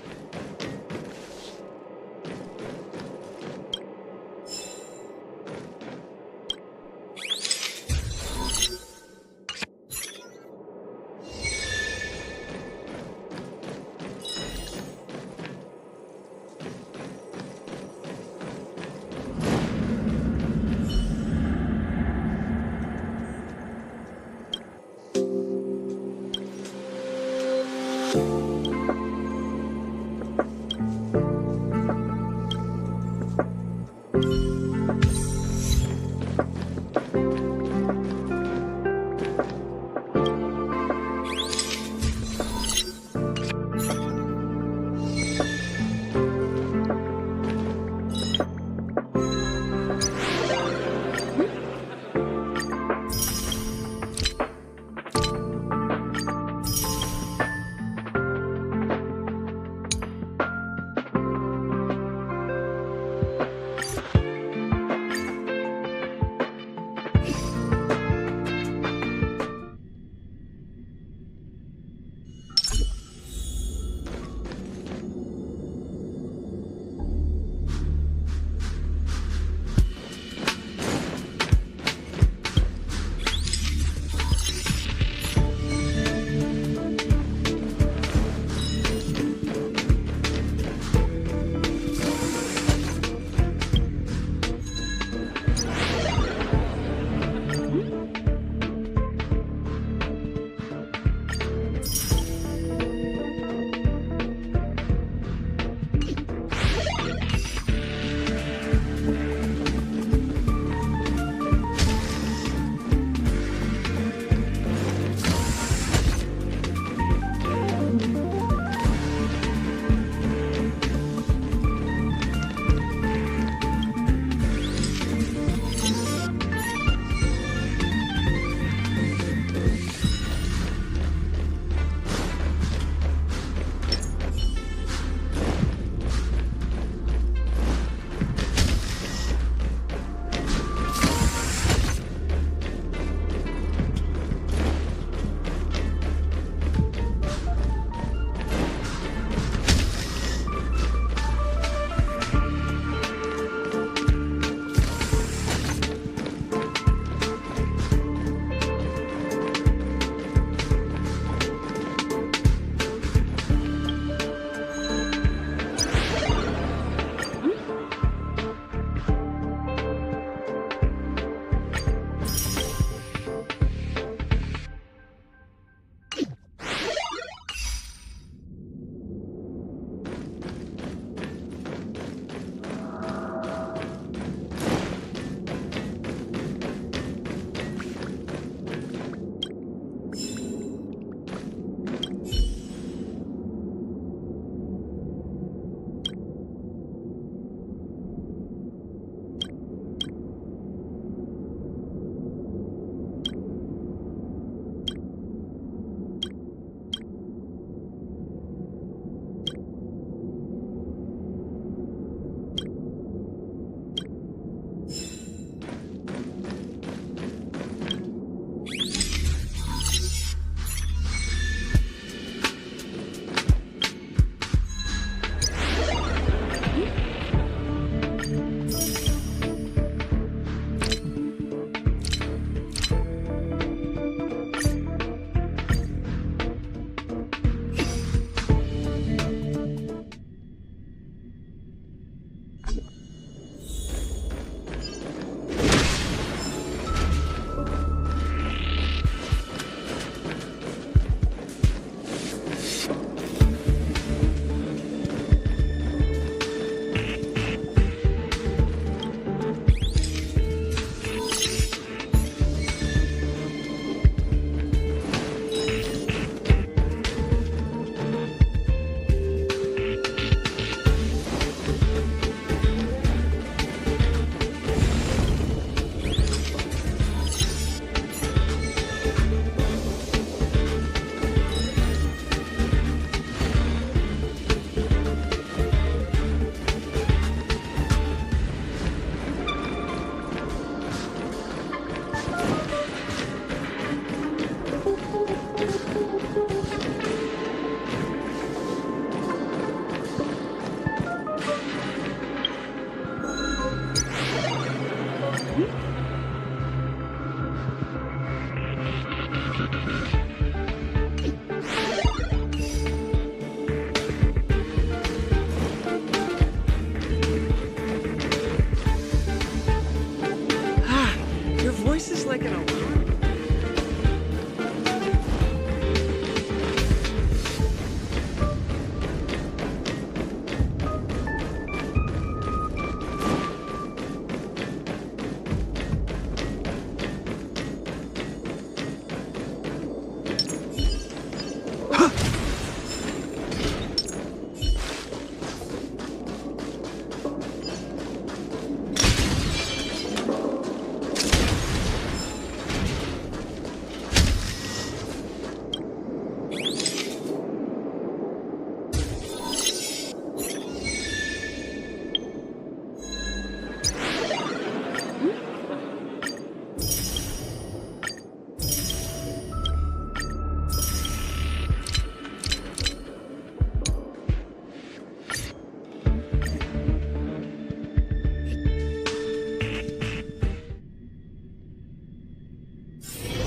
Your voice is like an alarm.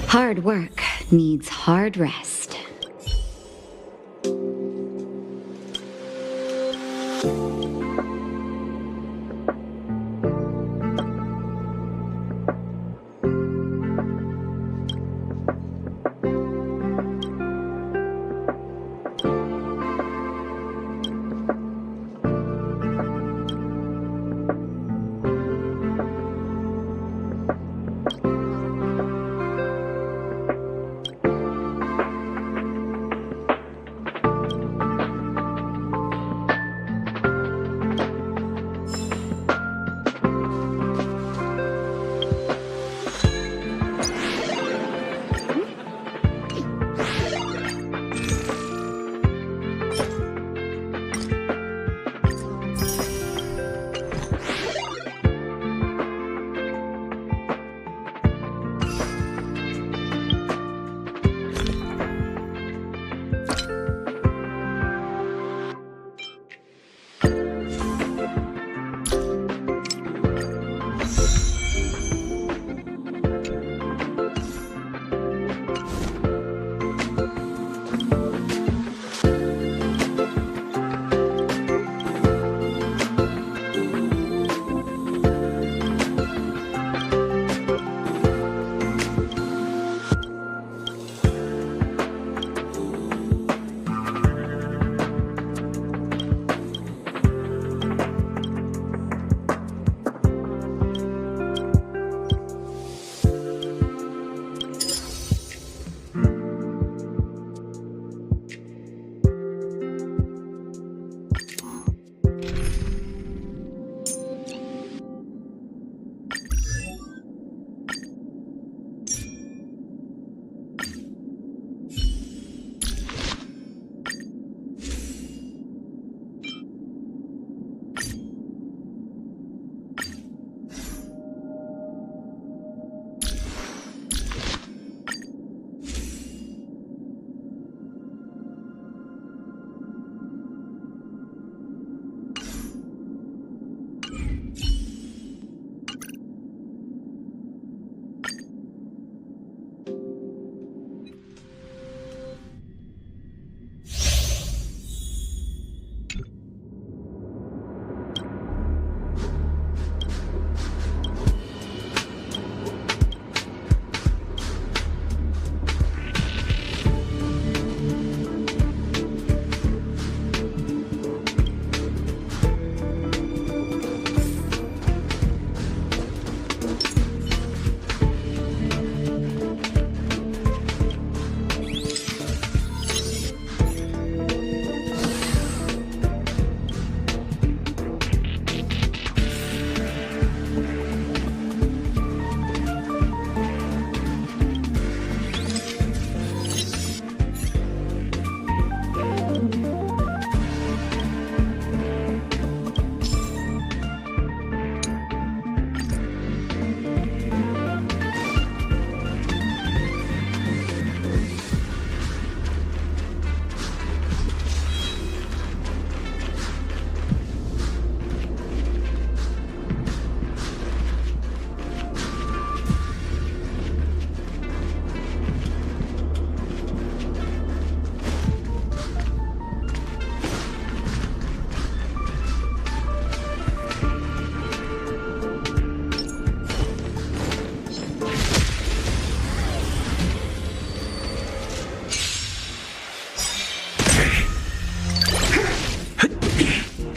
Hard work needs hard rest.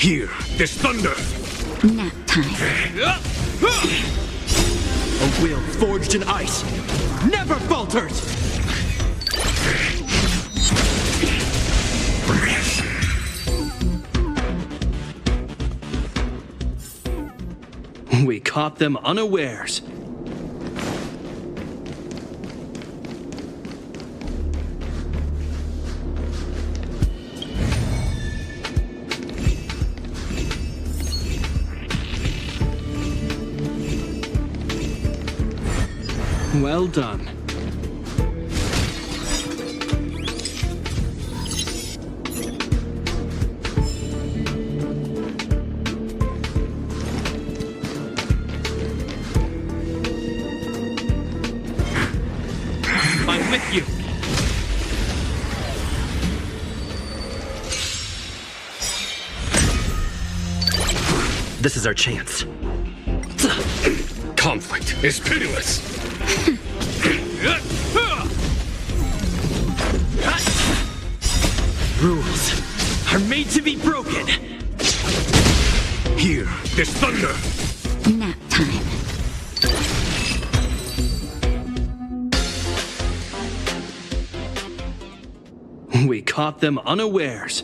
Here, this thunder! Nap time. A will forged in ice never falters! We caught them unawares. Well done. I'm with you. This is our chance. Conflict is pitiless! Rules are made to be broken. Here, this thunder! Nap time. We caught them unawares.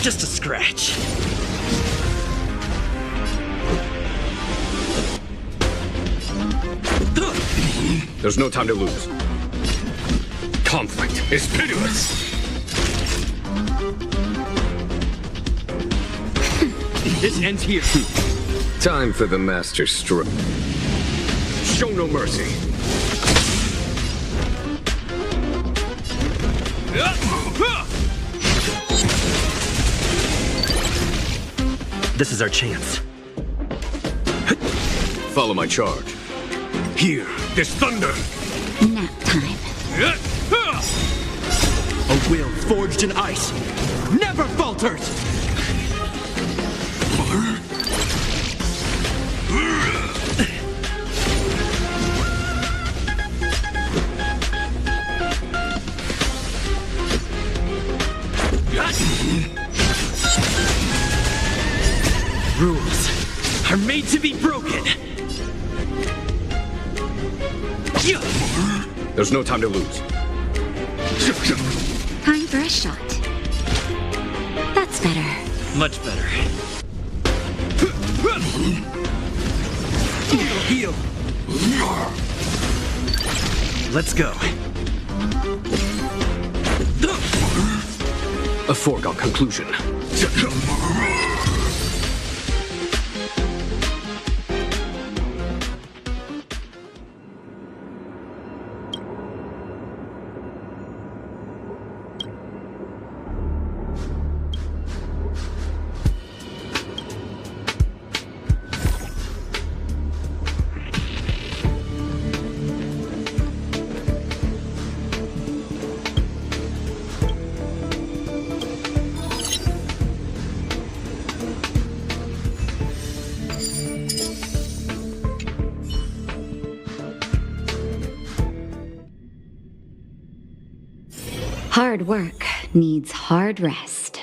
Just a scratch. There's no time to lose. Conflict is pitiless! This ends here. Time for the master stroke. Show no mercy. This is our chance. Follow my charge. Here, this thunder! Nap time. A will forged in ice never falters! Rules are made to be broken. There's no time to lose. Time for a shot. That's better. Much better. Heal. Let's go. A foregone conclusion. Hard work needs hard rest.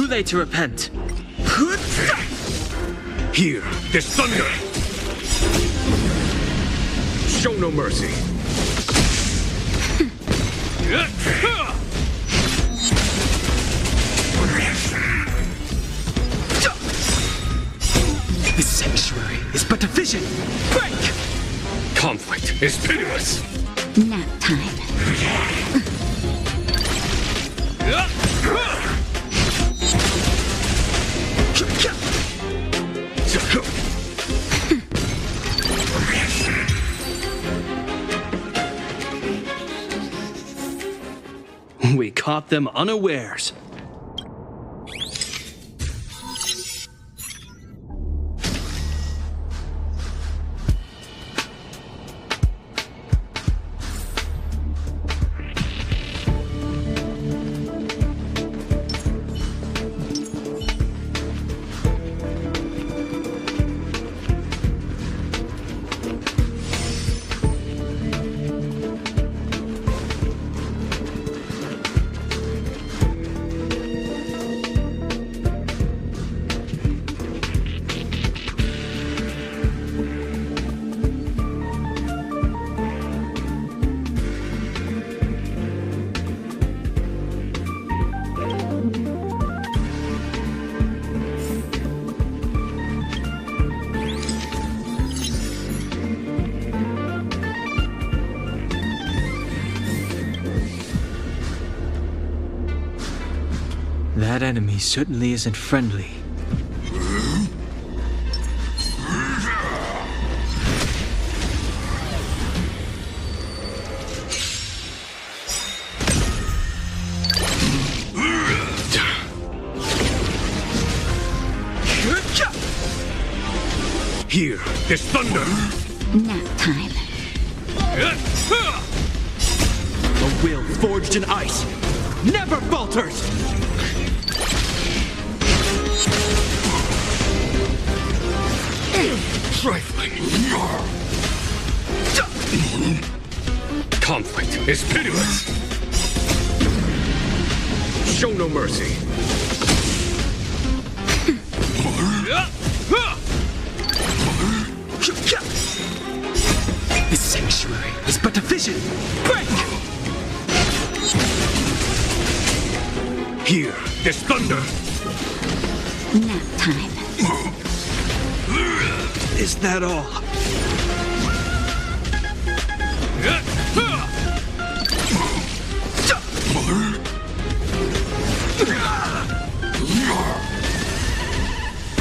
late to repent. Here, there's thunder! Show no mercy. The sanctuary is but a vision. Break! Conflict is pitiless. Nap time. We caught them unawares. That enemy certainly isn't friendly. Here, there's thunder! Nap time. A will forged in ice never falters! Trifling. Conflict is pitiless. Show no mercy. The sanctuary is but a vision. Break! Here, there's thunder. Nap time. Is that all?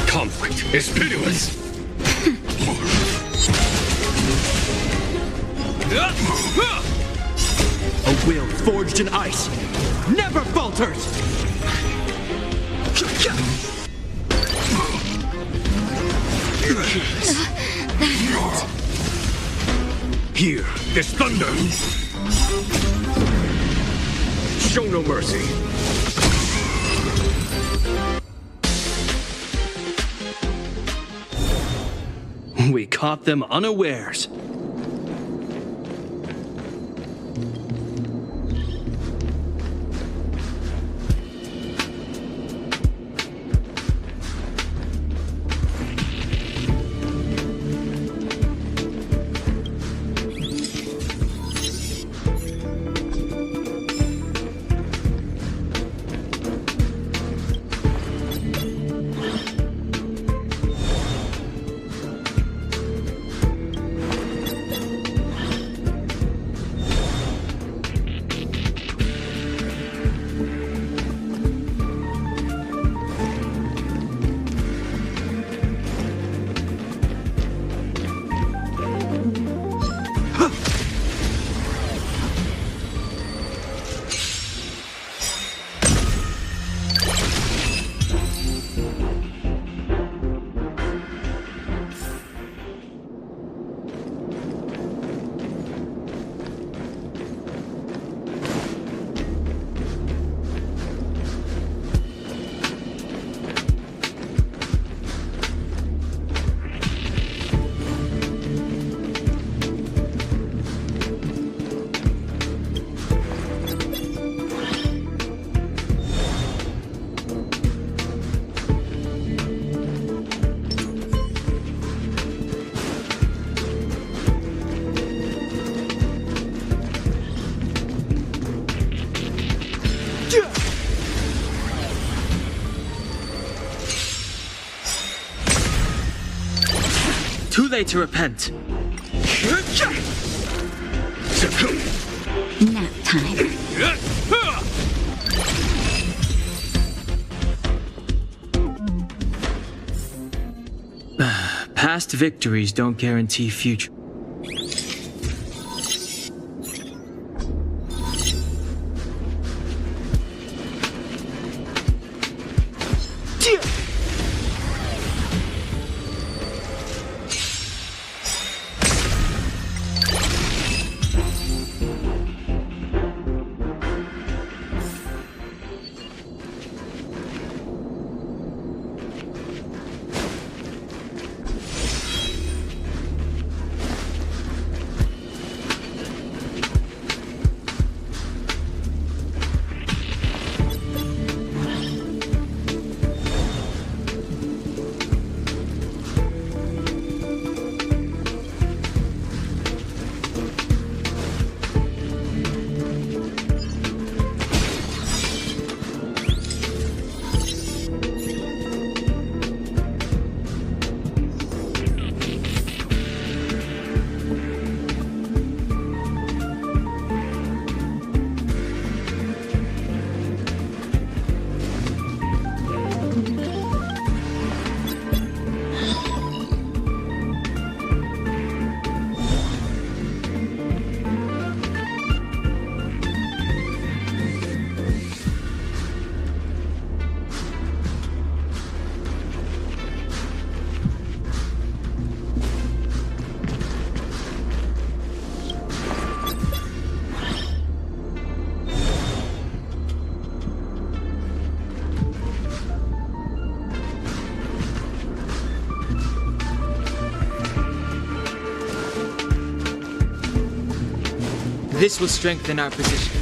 Conflict is pitiless. A will forged in ice never falters! Here, there's thunder. Show no mercy. We caught them unawares. late to repent. Nap time. Past victories don't guarantee future. This will strengthen our position.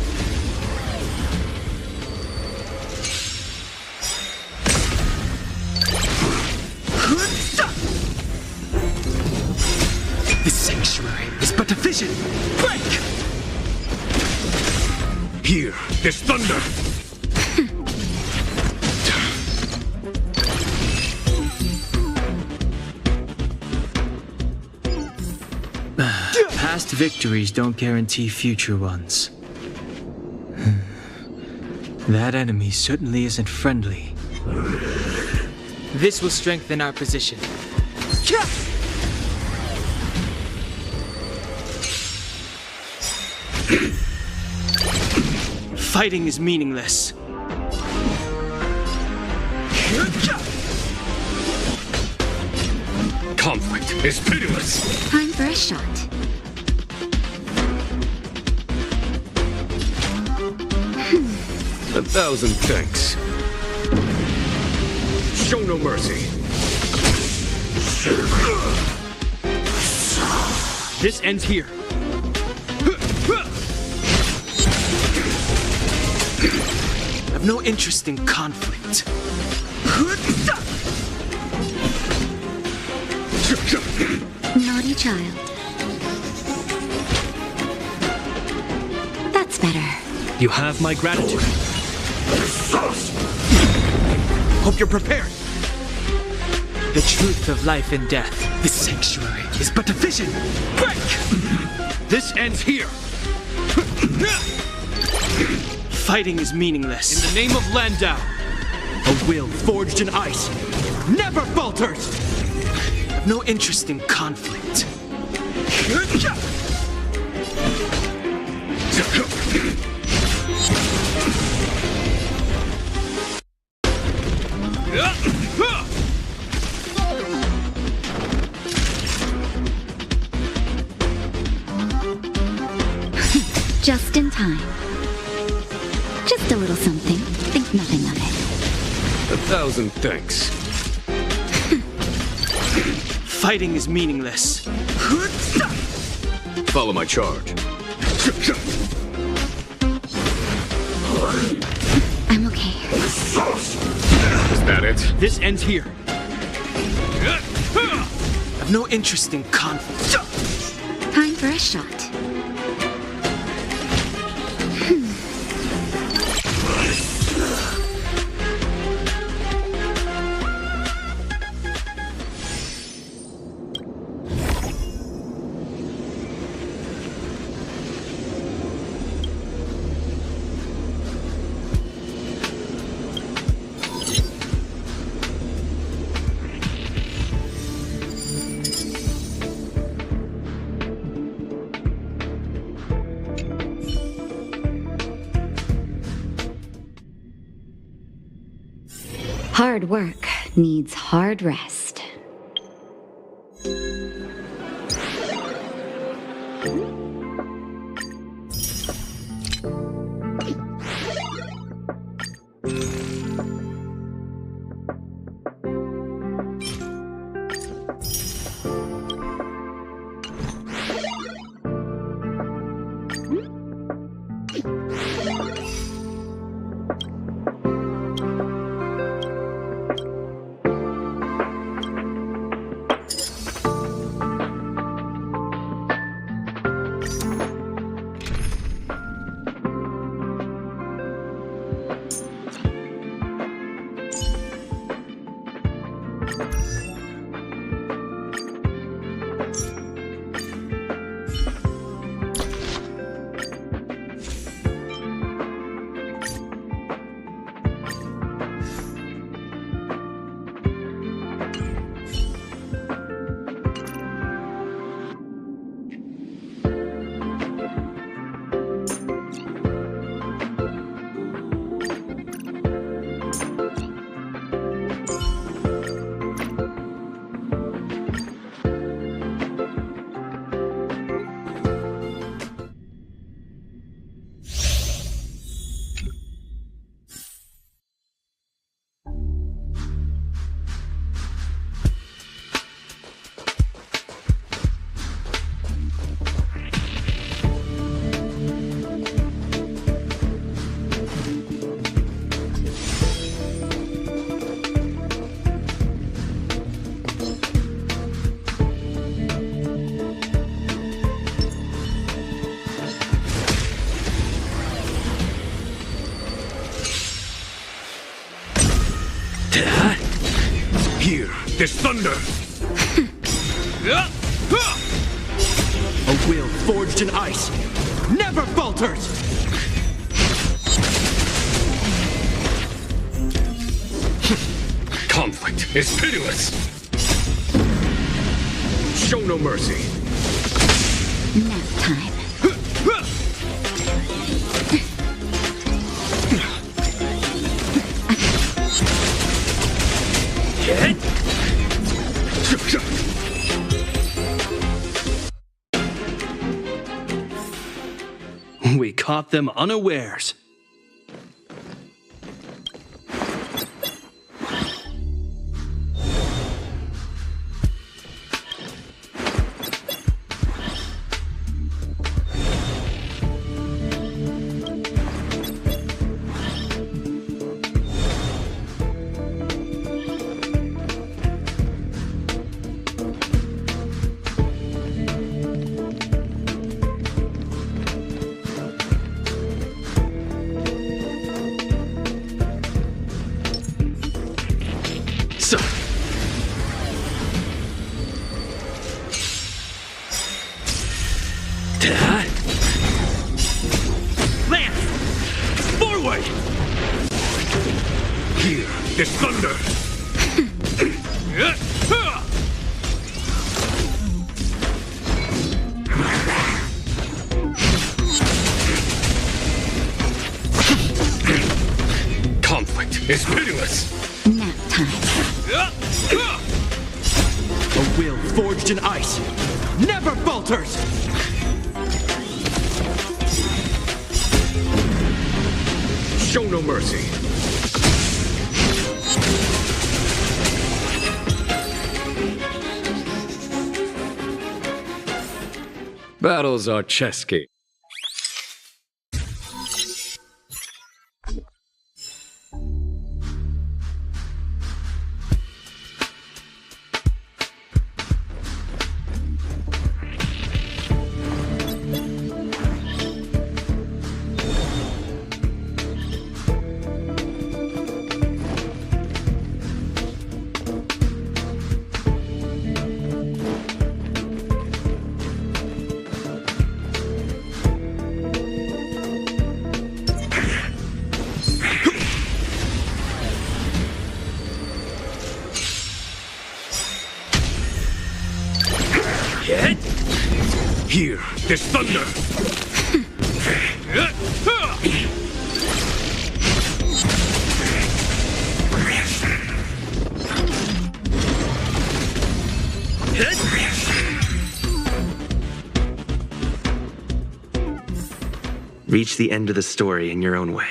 This sanctuary is but a vision. Break! Here, there's thunder. Past victories don't guarantee future ones. That enemy certainly isn't friendly. This will strengthen our position. Fighting is meaningless. Conflict is pitiless. Time for a shot. 1,000 thanks. Show no mercy. This ends here. I've no interest in conflict. Naughty child. That's better. You have my gratitude. Hope you're prepared. The truth of life and death. This sanctuary is but a vision. Break! This ends here. Fighting is meaningless. In the name of Landau, a will forged in ice never falters. I've no interest in conflict. Just in time. Just a little something. Think nothing of it. 1,000 thanks. Fighting is meaningless. Follow my charge. I'm okay. Is that it? This ends here. I've no interest in conflict. Time for a shot. Hard work needs hard rest. Here, there's thunder! A will forged in ice never falters! Conflict is pitiless! Show no mercy! Nap time. We caught them unawares. Here, there's thunder! Conflict is pitiless! Nap time. A will forged in ice never falters! Show no mercy! Battles are chess games. Here, there's thunder! Reach the end of the story in your own way.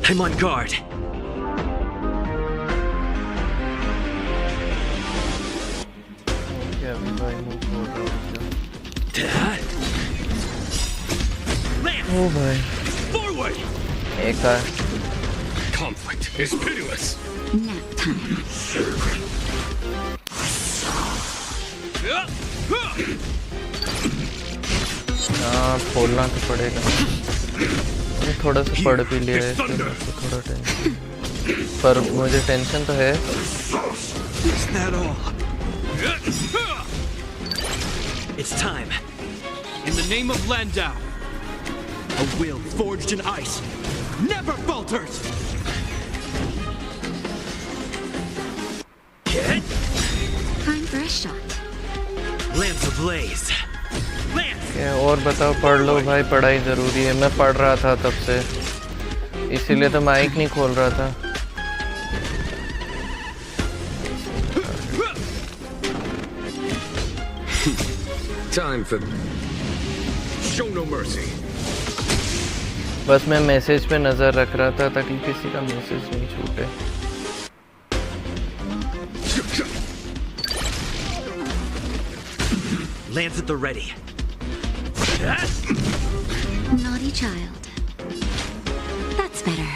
I'm on guard. Oh boy. Forward! एक है. Conflict is pitiless. Nap time. हाँ खोलना तो पड़ेगा. थोड़ा सा पढ़ भी लिया है तो थोड़ा टेंशन, पर मुझे टेंशन तो है. It's time. In the name of Landau, a will forged in ice never falters. Time for a shot. Lamps ablaze. और बताओ, पढ़ लो भाई, पढ़ाई जरूरी है. मैं पढ़ रहा था तब से, इसीलिए तो माइक नहीं खोल रहा था. Time for show no mercy. बस मैं मैसेज पे नजर रख रहा था ताकि किसी का मैसेज नहीं छूटे. Lands at the ready. Naughty child. That's better.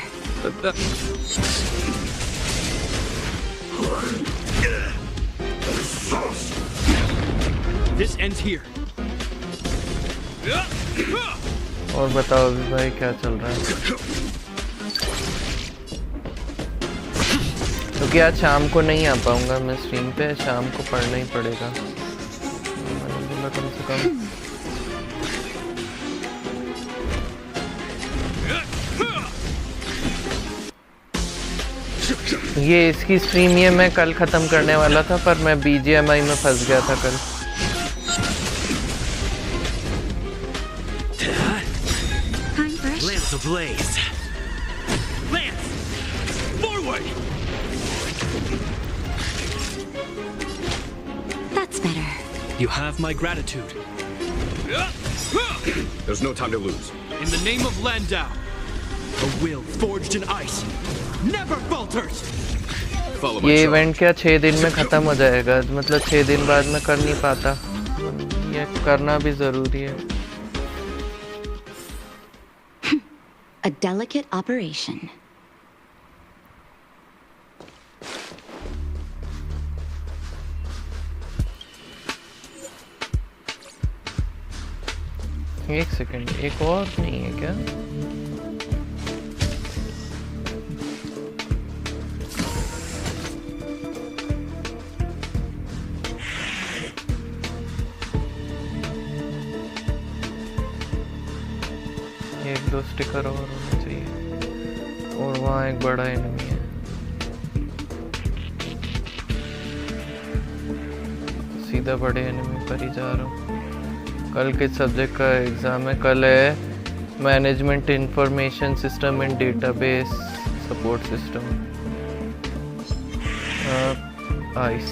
This ends here. और बताओ अभी भाई क्या चल रहा है? क्योंकि आज शाम को नहीं आ पाऊंगा मैं स्ट्रीम पे, शाम को पढ़ना ही पड़ेगा. मैंने बोला कम से कम ये इसकी स्ट्रीम ये मैं कल खत्म करने वाला था, पर मैं BGMI में फंस गया था कल. Lamps ablaze. Lance, forward. That's better. You have my gratitude. There's no time to lose. In the name of Landau, a will forged in ice never falters. ये इवेंट क्या 6 दिन में खत्म हो जाएगा? मतलब 6 दिन बाद मैं कर नहीं पाता. ये करना भी जरूरी है. A delicate operation. एक सेकंड, एक और नहीं है क्या? 2 स्टिकर और होने चाहिए। और वहाँ एक बड़ा एनिमी है। सीधा बड़े एनिमी पर ही जा रहा हूँ। कल किस सब्जेक्ट का एग्ज़ाम है? कल है management information system and database support system. Ice.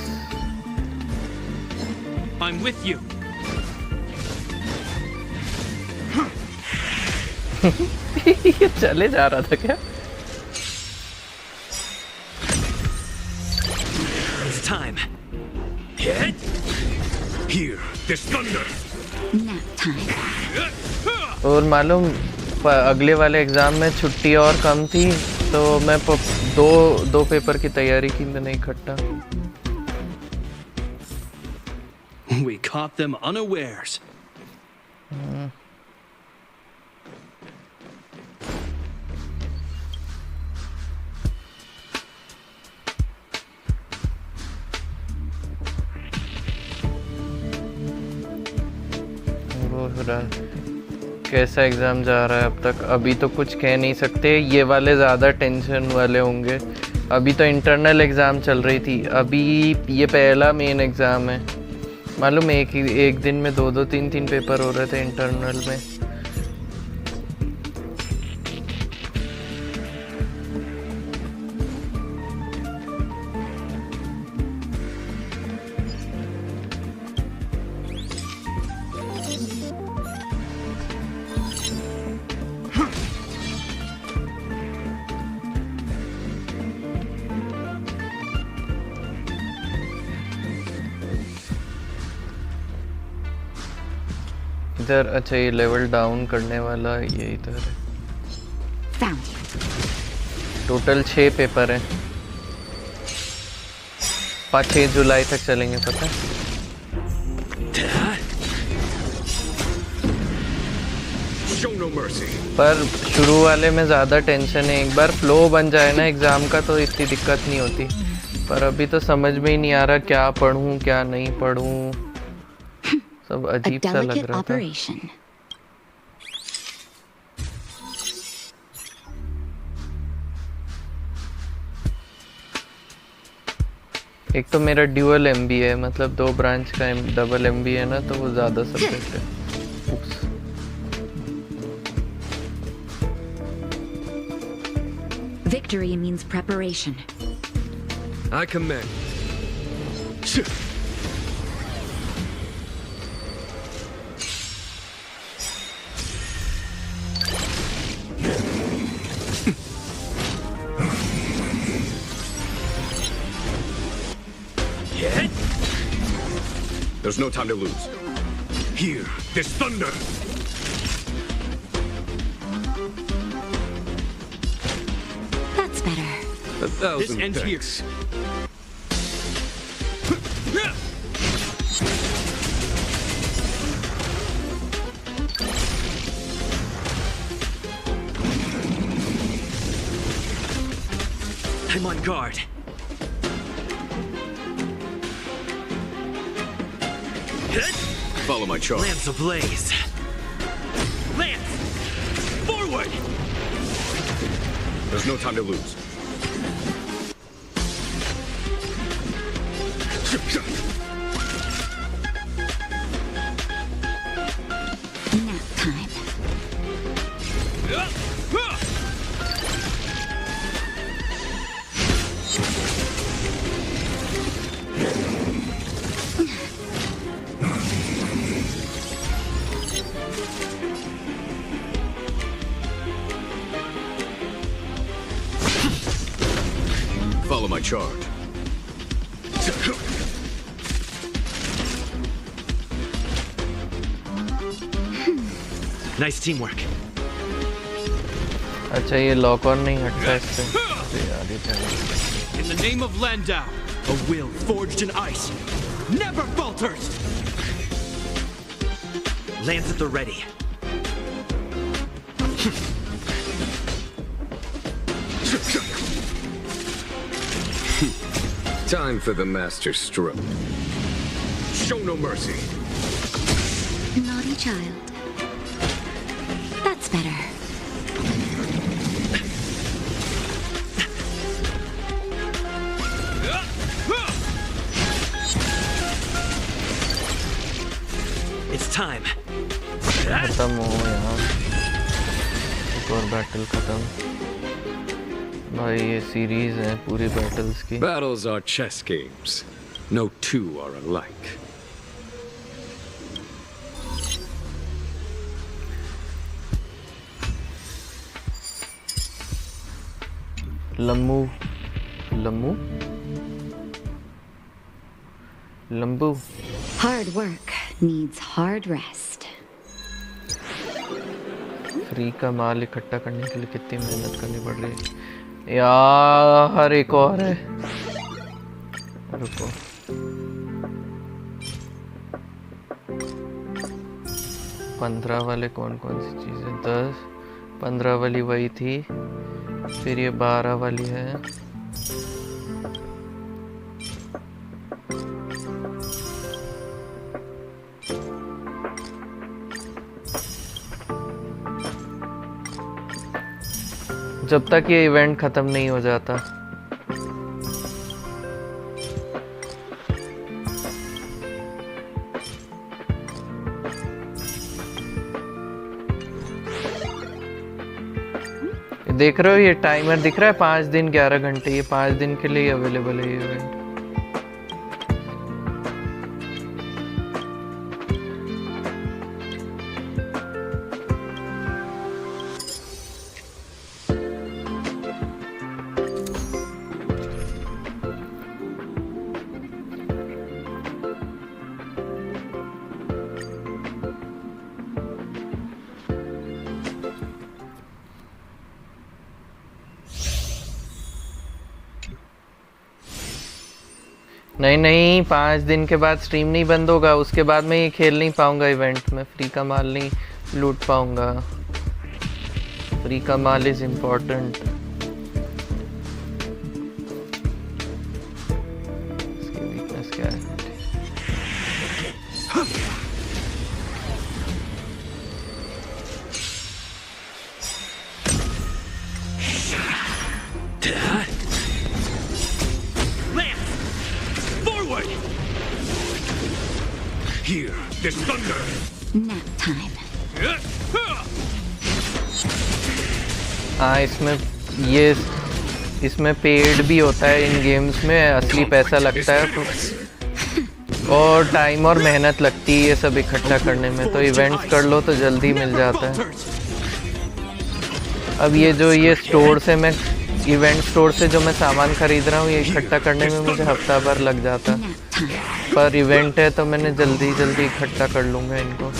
I'm with you. ये चले जा रहा था क्या? It's time. Hit. Here, there's thunder. Nap time. और मालूम अगले वाले एग्जाम में छुट्टी और कम थी तो मैं दो पेपर की तैयारी की मैंने इकट्ठा। We caught them unawares. कैसा एग्जाम जा रहा है अब तक? अभी तो कुछ कह नहीं सकते, ये वाले ज़्यादा टेंशन वाले होंगे। अभी तो इंटरनल एग्ज़ाम चल रही थी, अभी ये पहला मेन एग्ज़ाम है। मालूम एक दिन में 2 3 पेपर हो रहे थे इंटरनल में। इधर अच्छा ये लेवल डाउन करने वाला ये इधर है। टोटल 6 पेपर हैं। 5-6 जुलाई तक चलेंगे पता है? पर शुरू वाले में ज़्यादा टेंशन है। एक बार फ्लो बन जाए ना एग्ज़ाम का तो इतनी दिक्कत नहीं होती। पर अभी तो समझ में ही नहीं आ रहा क्या पढ़ूं क्या नहीं पढ़ूं। सब अजीब सा लग रहा था। एक तो मेरा ड्यूअल एमबी है, मतलब 2 ब्रांच का डबल एमबी है ना, तो वो ज़्यादा सब्जेक्ट है। Victory means preparation. I commend. There's no time to lose. Here, there's thunder. That's better. 1,000 This ends here. I'm on guard. Follow my charge. Lamps ablaze. Lance! Forward! There's no time to lose. Nap time. Follow my charge. Nice teamwork. अच्छा ये lock on नहीं हटता इससे। In the name of Landau, a will forged in ice never falters. Lance at the ready. Time for the master stroke. Show no mercy. Naughty child. That's better. time. खत्म हो यहाँ, एक और battle खत्म। भाई ये सीरीज है पूरी बैटल्स की। Battles are chess games. No two are alike. लम्बू Hard work needs hard rest. Free का माल इकट्ठा करने के लिए कितनी मेहनत करनी पड़ रही है यार। एक और है, रुको। पंद्रह वाले कौन कौन सी चीजें? 10 15 वाली वही थी, फिर ये 12 वाली है। जब तक ये इवेंट खत्म नहीं हो जाता। देख रहे हो ये टाइमर दिख रहा है, 5 दिन 11 घंटे। ये 5 दिन के लिए अवेलेबल है ये इवेंट। नहीं 5 दिन के बाद स्ट्रीम नहीं बंद होगा, उसके बाद मैं ये खेल नहीं पाऊंगा इवेंट में, फ्री का माल नहीं लूट पाऊंगा। फ्री का माल इज इम्पोर्टेंट। इसकी वीकनेस क्या है? Here, there's thunder. Nap time. हाँ इसमें पेड भी होता है इन गेम्स में, असली पैसा लगता है और टाइम और मेहनत लगती है ये सब इकट्ठा करने में। तो इवेंट्स कर लो तो जल्दी मिल जाता है। अब ये स्टोर से मैं इवेंट स्टोर से जो मैं सामान खरीद रहा हूँ ये इकट्ठा करने में मुझे हफ्ता भर लग जाता है, पर इवेंट है तो मैंने जल्दी इकट्ठा कर लूँगा इनको।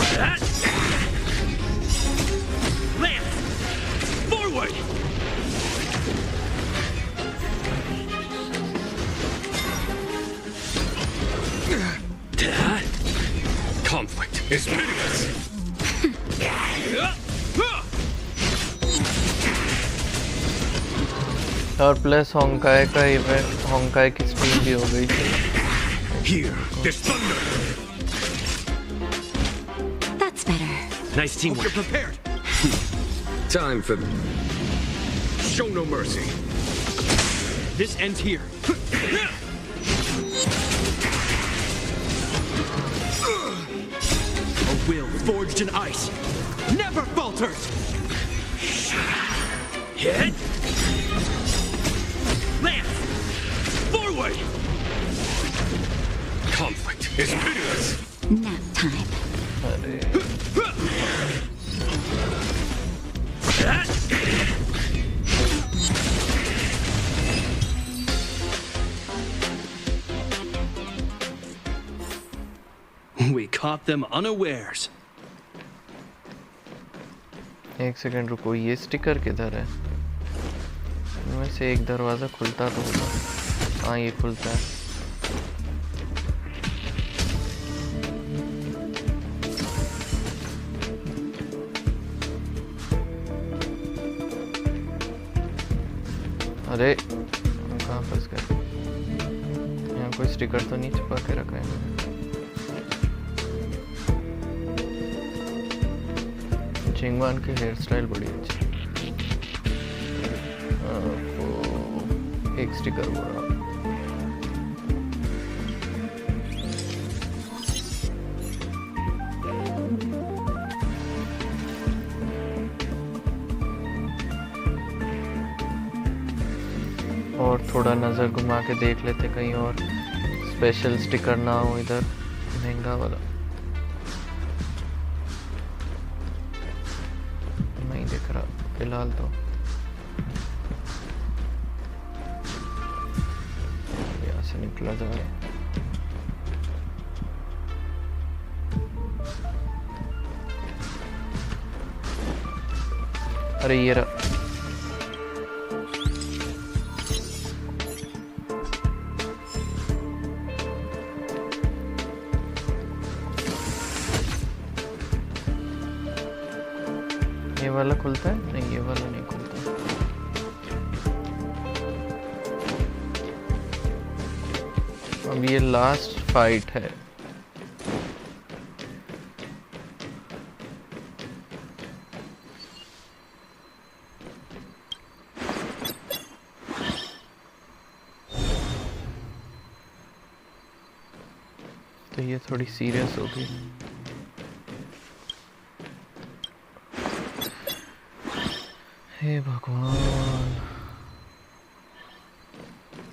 Conflict is pitiless. और प्लस होंकाई का इवेंट, होंकाई की स्ट्रीम भी हो गई थी। Here, there's thunder. That's better. Nice teamwork. You're prepared. Time for show no mercy. This ends here. A will forged in ice never falters. Hit. Lance. Forward. Conflict is pitiless. Nap time. We caught them unawares. एक second रुको, ये sticker किधर है? इनमें से एक दरवाजा खुलता तो होगा। हाँ ये खुलता है। अरे कहाँ फंस गए? यहाँ कोई स्टिकर तो नहीं छुपा के रखा है मैंने। चिंगवान की हेयर स्टाइल बड़ी अच्छी। एक स्टिकर बड़ा। और थोड़ा नज़र घुमा के देख लेते कहीं और स्पेशल स्टिकर ना हो इधर महंगा वाला। नहीं दिख रहा फिलहाल तो। यहाँ से निकला जाए। अरे ये रहा। ये वाला खुलता है? नहीं, ये वाला नहीं खुलता। अब ये लास्ट फाइट है। तो ये थोड़ी सीरियस होगी। हे भगवान,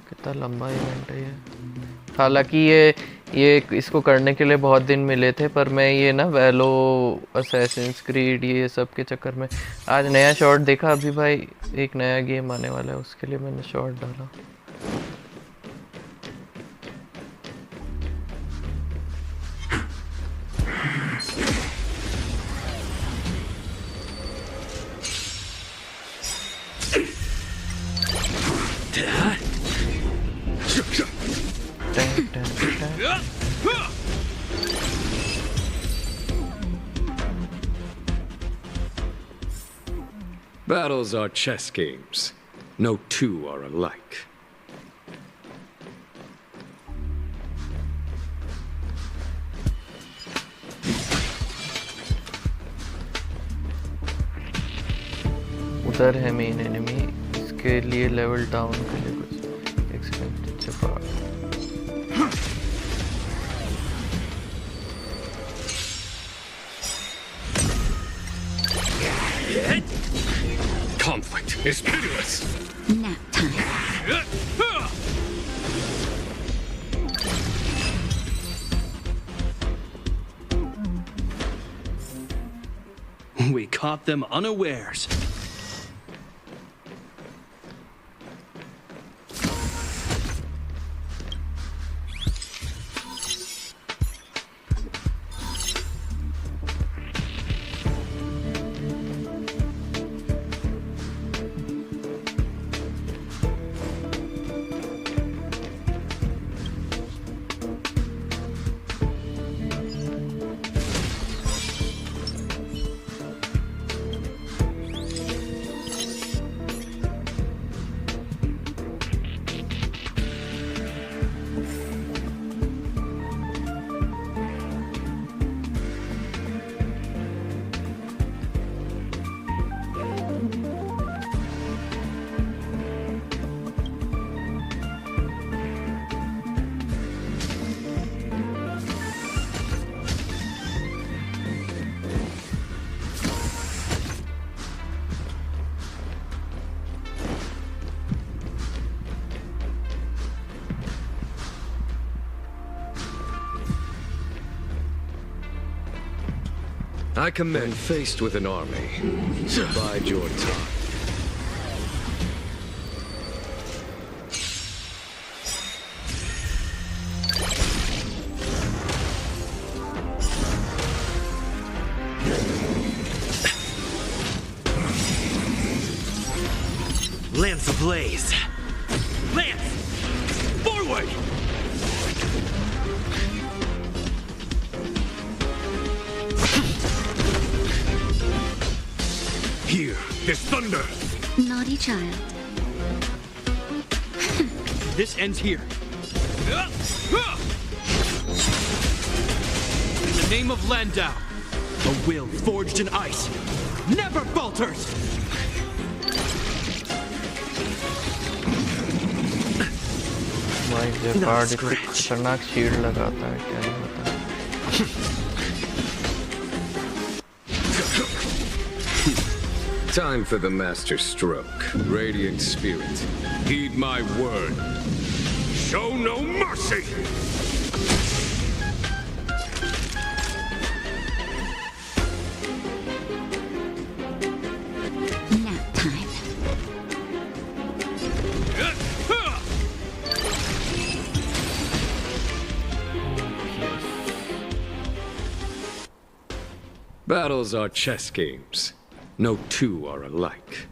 कितना लंबा इवेंट है ये। हालांकि ये इसको करने के लिए बहुत दिन मिले थे, पर मैं ये ना वैलो, असैसिन्स क्रीड, ये सब के चक्कर में आज नया शॉर्ट देखा। अभी भाई एक नया गेम आने वाला है, उसके लिए मैंने शॉर्ट डाला। Battles are chess games. No two are alike. उधर है मेन एनिमी, इसके लिए लेवल डाउन के लिए कुछ एक्सपेक्टेड छुपा। Conflict is pitiless. Nap time. We caught them unawares. I commend faced with an army. Bide your time. Lance ablaze. Lance! Forward! Here, there's thunder! Naughty child. This ends here. In the name of Landau, a will forged in ice never falters! भाई जेपार्ड इतनी खतरनाक shield लगाता है, क्या नहीं होता। Time for the master stroke. Radiant spirit, heed my word. Show no mercy! Nap time. Battles are chess games. No two are alike.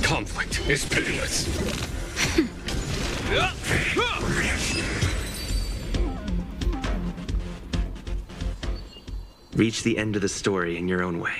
Conflict is pitiless. Reach the end of the story in your own way.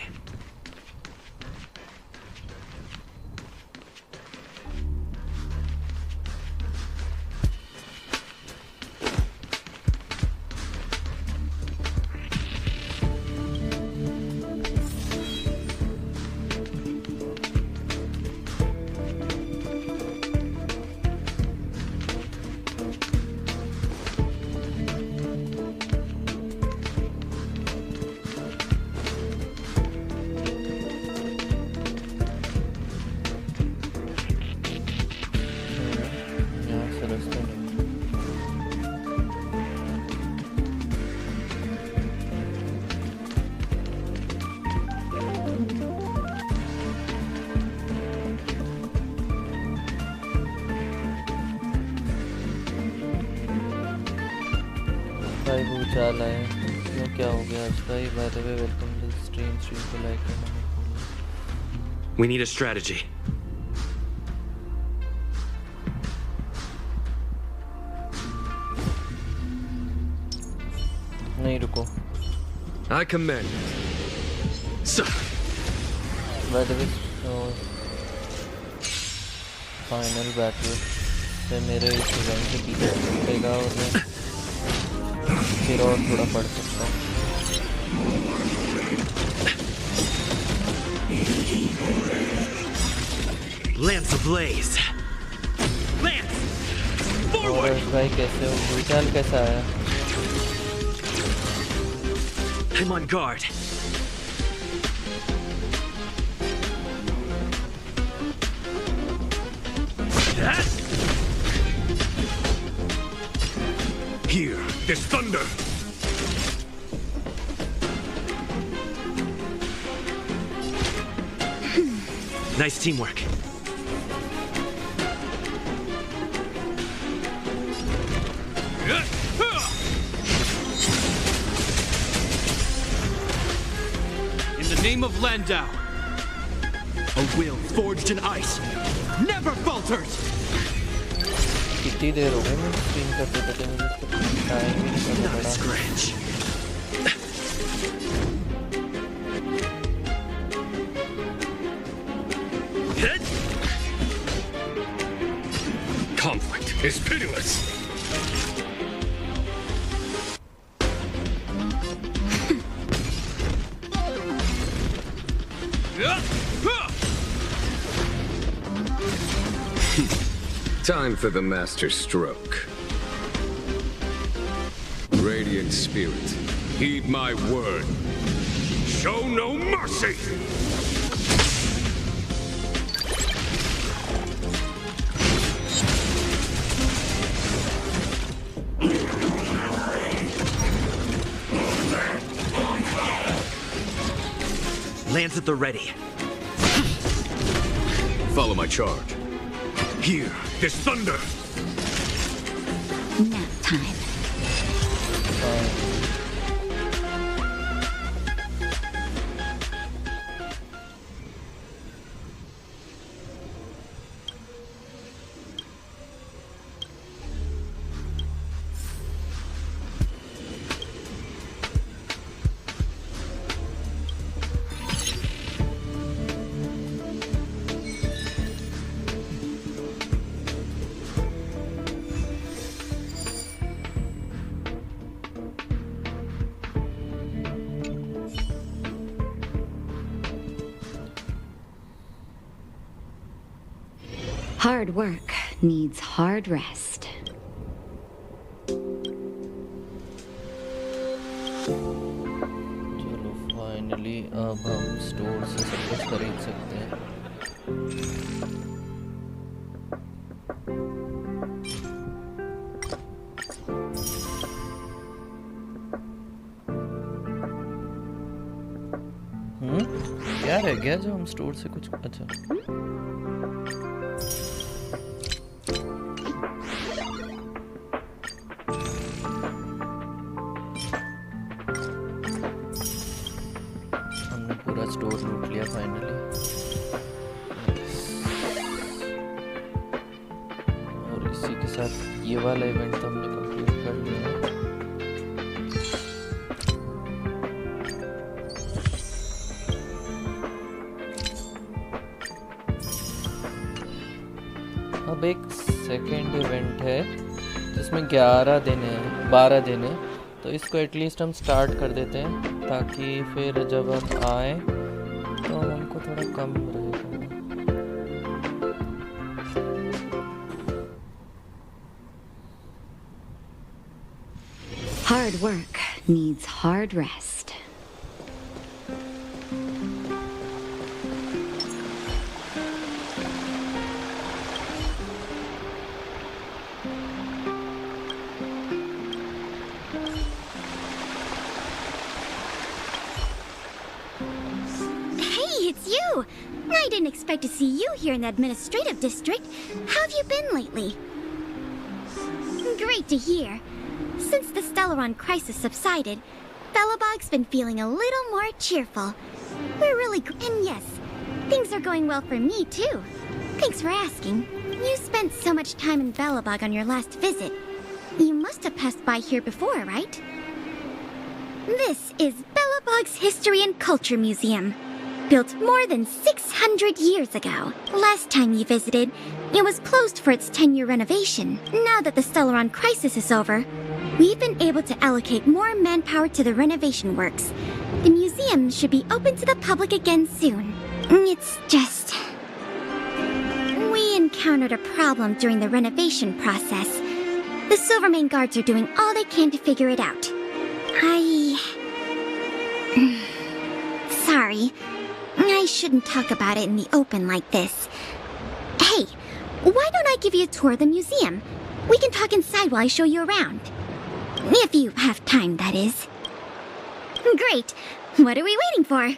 भाई भूचाल आया क्यों क्या हो गया आज भाई by the way welcome to stream को लाइक करना मत भूलना We need a strategy. नहीं रुको I command. Sir. Bye the way final battle से मेरे इस इवेंट के पीछे छूटेगा और मैं फिर और थोड़ा पढ़ सकता हूँ Lance ablaze. Lance! Forward! भाई कैसे हो भूचाल कैसा आया I'm on guard. Here, there's thunder. Nice teamwork. In the name of Landau, a will forged in ice never falters. कितनी देर हो गई मैं स्ट्रीम करते करते मुझे टाइम ही नहीं पता पड़ा Scratch. Conflict is pitiless. Time for the master stroke. Radiant spirit, heed my word. Show no mercy. Lance at the ready. Follow my charge. Here, there's thunder. Nap time. Hard work needs hard rest. चलो finally अब हम store से सब कुछ खरीद सकते हैं। क्या रह गया जो हम स्टोर से कुछ अच्छा हमने पूरा स्टोर लूट लिया फाइनली। और इसी के साथ ये वाला इवेंट तो हमने कंप्लीट कर लिया। अब एक सेकेंड इवेंट है जिसमें 11 दिन है 12 दिन है, तो इसको एटलीस्ट हम स्टार्ट कर देते हैं ताकि फिर जब हम आए तो हमको थोड़ा कम रहेगा। Hard work needs hard rest. I didn't expect to see you here in the administrative district. How have you been lately? Great to hear. Since the Stellaron crisis subsided, Belobog's been feeling a little more cheerful. We're really and yes, things are going well for me too. Thanks for asking. You spent so much time in Belobog on your last visit. You must have passed by here before, right? This is Belobog's History and Culture Museum. Built more than 600 years ago. Last time you visited, it was closed for its 10-year renovation. Now that the Stellaron crisis is over, we've been able to allocate more manpower to the renovation works. The museum should be open to the public again soon. It's just... we encountered a problem during the renovation process. The Silvermane guards are doing all they can to figure it out. Sorry. I shouldn't talk about it in the open like this. Hey, why don't I give you a tour of the museum? We can talk inside while I show you around. If you have time, that is. Great. What are we waiting for?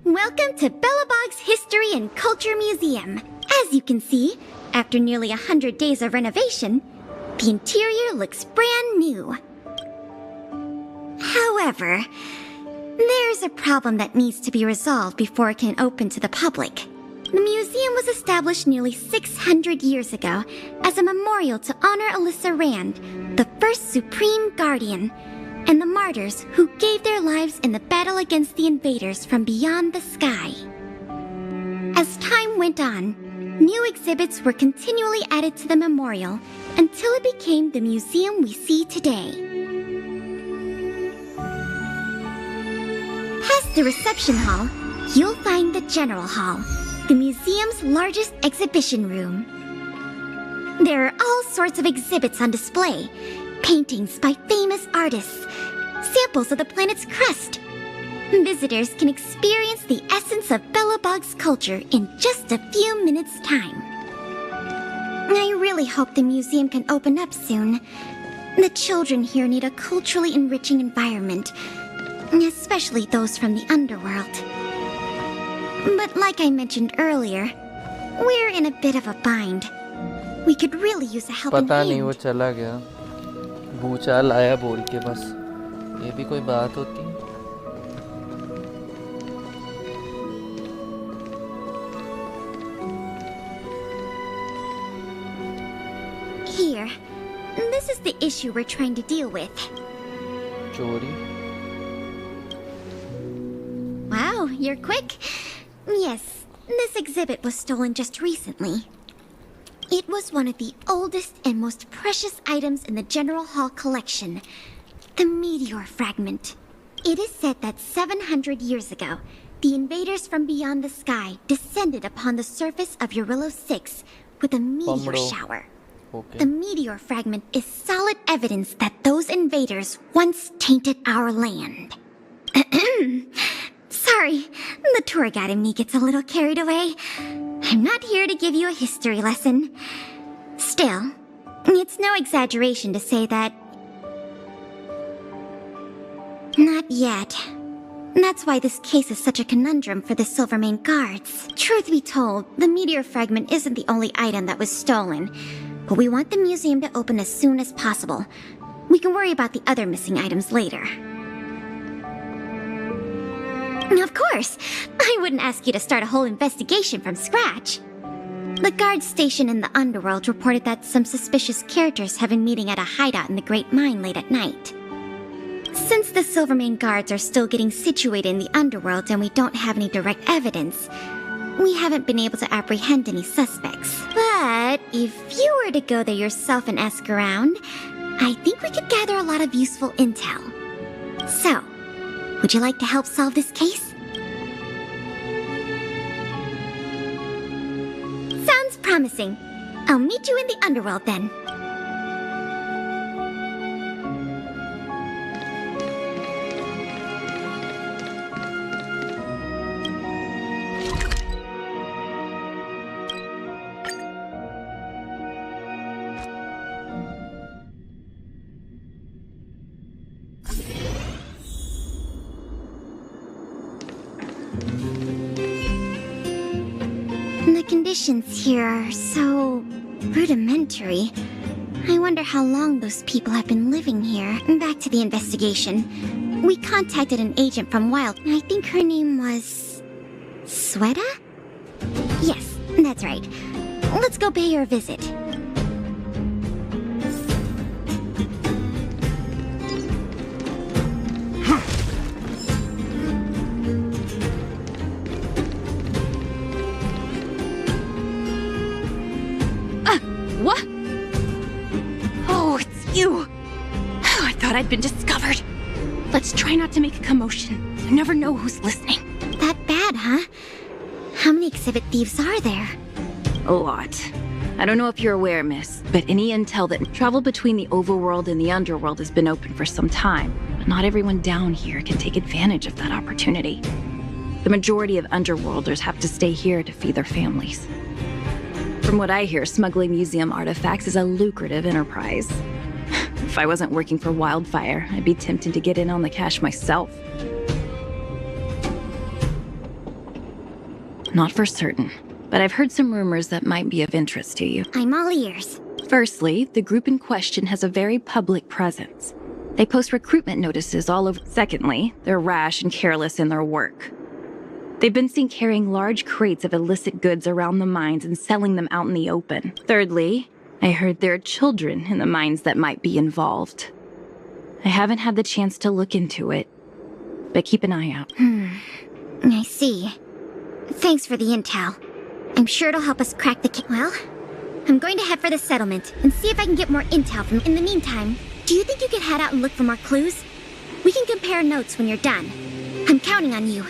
Welcome to Belobog's History and Culture Museum. As you can see, after nearly 100 days of renovation, the interior looks brand new. However, there's a problem that needs to be resolved before it can open to the public. The museum was established nearly 600 years ago as a memorial to honor Alyssa Rand, the first Supreme Guardian, and the martyrs who gave their lives in the battle against the invaders from beyond the sky. As time went on, new exhibits were continually added to the memorial until it became the museum we see today. Past the reception hall, you'll find the General Hall, the museum's largest exhibition room. There are all sorts of exhibits on display, paintings by famous artists, samples of the planet's crust. Visitors can experience the essence of Belobog's culture in just a few minutes' time. I really hope the museum can open up soon. The children here need a culturally enriching environment, especially those from the underworld. But like I mentioned earlier, we're in a bit of a bind. We could really use a helping पता नहीं hand. वो चला गया भूचाल आया बोल के बस ये भी कोई बात होती है Here, this is the issue we're trying to deal with. चोरी Wow, you're quick. Yes, this exhibit was stolen just recently. It was one of the oldest and most precious items in the General Hall collection. The meteor fragment. It is said that 700 years ago, the invaders from beyond the sky descended upon the surface of Eurillo 6 with a meteor shower. Okay. The meteor fragment is solid evidence that those invaders once tainted our land. Sorry, the tour guide in me gets a little carried away. I'm not here to give you a history lesson. Still, it's no exaggeration to say that... Not yet. That's why this case is such a conundrum for the Silvermane guards. Truth be told, the meteor fragment isn't the only item that was stolen, but we want the museum to open as soon as possible. We can worry about the other missing items later. Of course! I wouldn't ask you to start a whole investigation from scratch. The guard station in the underworld reported that some suspicious characters have been meeting at a hideout in the Great Mine late at night. Since the Silvermane guards are still getting situated in the underworld and we don't have any direct evidence, we haven't been able to apprehend any suspects. But if you were to go there yourself and ask around, I think we could gather a lot of useful intel. So, would you like to help solve this case? Sounds promising. I'll meet you in the underworld then. The conditions here are so rudimentary. I wonder how long those people have been living here. Back to the investigation. We contacted an agent from Wild. I think her name was... Sweta? Yes, that's right. Let's go pay her a visit. What? Oh, it's you! Oh, I thought I'd been discovered. Let's try not to make a commotion. You never know who's listening. That bad, huh? How many exhibit thieves are there? A lot. I don't know if you're aware, miss, but any intel that travel between the overworld and the underworld has been open for some time. But not everyone down here can take advantage of that opportunity. The majority of underworlders have to stay here to feed their families. From what I hear, smuggling museum artifacts is a lucrative enterprise. If I wasn't working for Wildfire, I'd be tempted to get in on the cash myself. Not for certain, but I've heard some rumors that might be of interest to you. I'm all ears. Firstly, the group in question has a very public presence. They post recruitment notices all over. Secondly, they're rash and careless in their work. They've been seen carrying large crates of illicit goods around the mines and selling them out in the open. Thirdly, I heard there are children in the mines that might be involved. I haven't had the chance to look into it, but keep an eye out. I see. Thanks for the intel. I'm sure it'll help us crack the case. Well, I'm going to head for the settlement and see if I can get more intel from... In the meantime, do you think you could head out and look for more clues? We can compare notes when you're done. I'm counting on you.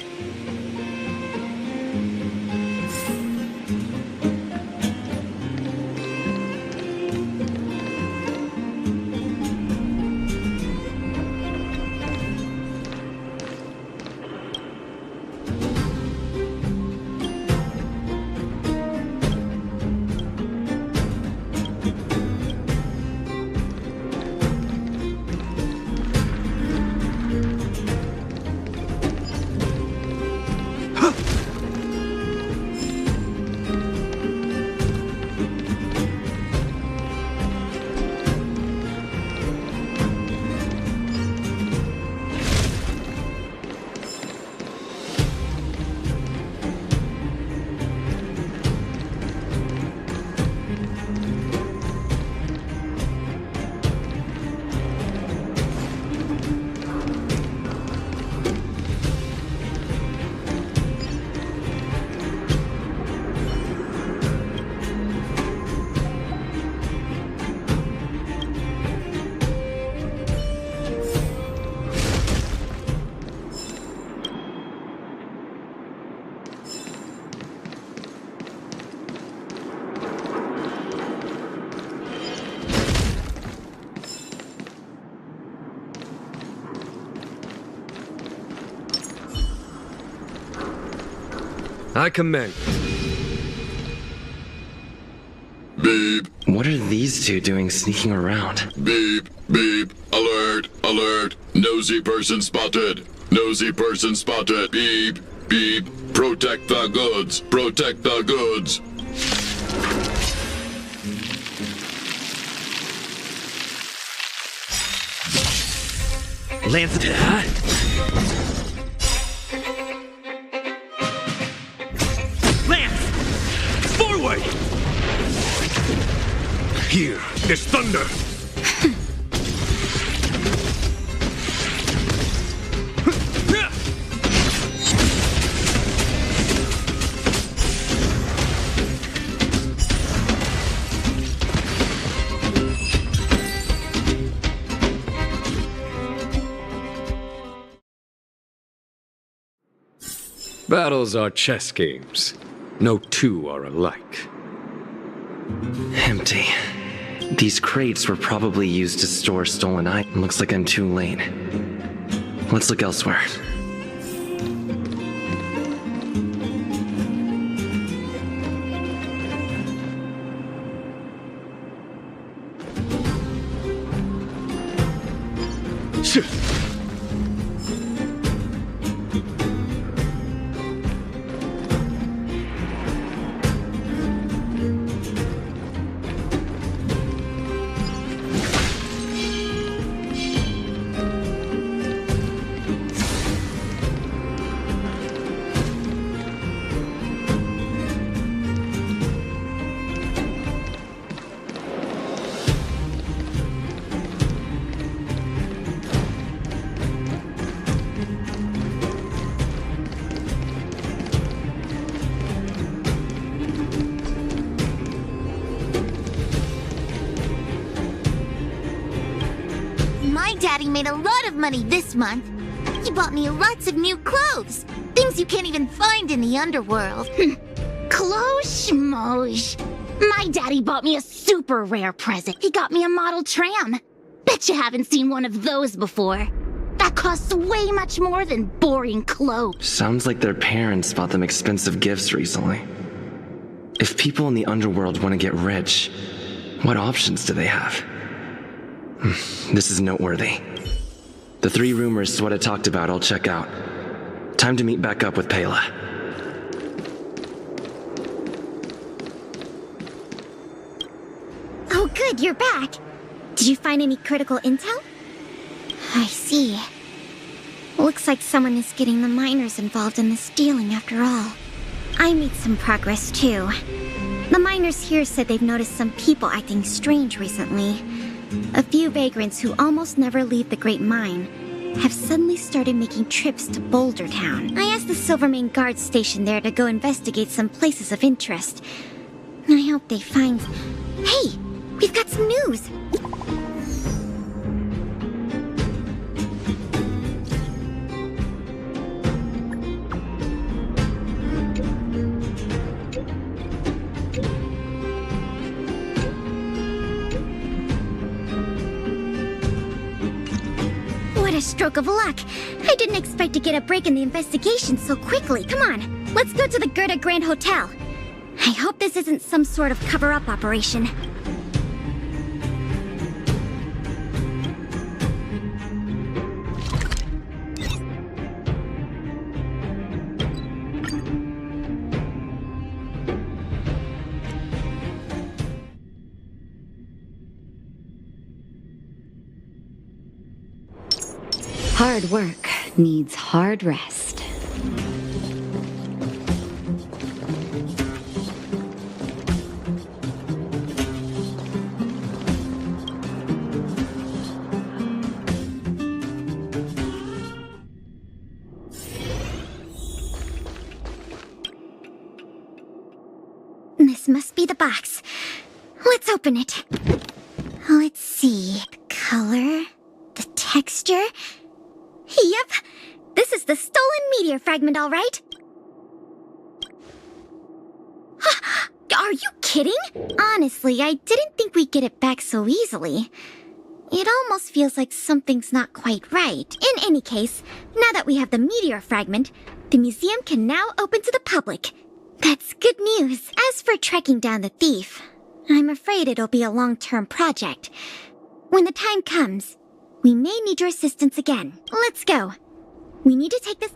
I commend. Beep. What are these two doing sneaking around? Beep, beep, alert, alert. Nosy person spotted. Nosy person spotted. Beep, beep. Protect the goods. Protect the goods. Lance that. Lance! Forward! Here is thunder. Battles are chess games. No two are alike. Empty. These crates were probably used to store stolen items. Looks like I'm too late. Let's look elsewhere. My daddy made a lot of money this month. He bought me lots of new clothes. Things you can't even find in the underworld. Close schmosh. My daddy bought me a super rare present. He got me a model tram. Bet you haven't seen one of those before. That costs way much more than boring clothes. Sounds like their parents bought them expensive gifts recently. If people in the underworld want to get rich, what options do they have? This is noteworthy. The 3 rumors Sweta talked about I'll check out. Time to meet back up with Pela. Oh good, you're back. Did you find any critical intel? I see. Looks like someone is getting the miners involved in the stealing after all. I made some progress too. The miners here said they've noticed some people acting strange recently. A few vagrants who almost never leave the Great Mine have suddenly started making trips to Boulder Town. I asked the Silvermane guard station there to go investigate some places of interest. I hope they find... Hey! We've got some news! What a stroke of luck! I didn't expect to get a break in the investigation so quickly. Come on, let's go to the Gerda Grand Hotel. I hope this isn't some sort of cover-up operation. Hard work needs hard rest. This must be the box. Let's open it. Let's see. The color, the texture. Yep, this is the stolen meteor fragment, all right. Are you kidding? Honestly, I didn't think we'd get it back so easily. It almost feels like something's not quite right. In any case, now that we have the meteor fragment, the museum can now open to the public. That's good news. As for tracking down the thief, I'm afraid it'll be a long-term project. When the time comes, we may need your assistance again. Let's go. We need to take this...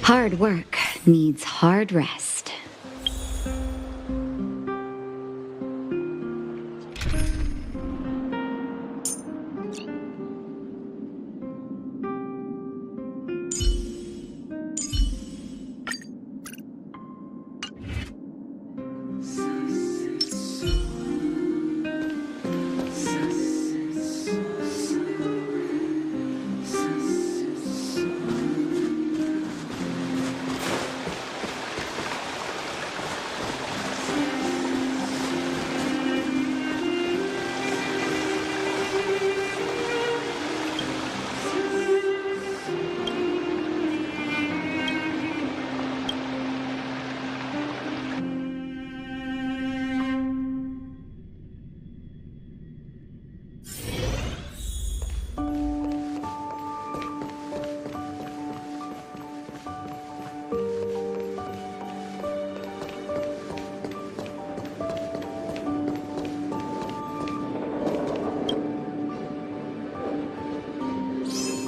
Hard work needs hard rest.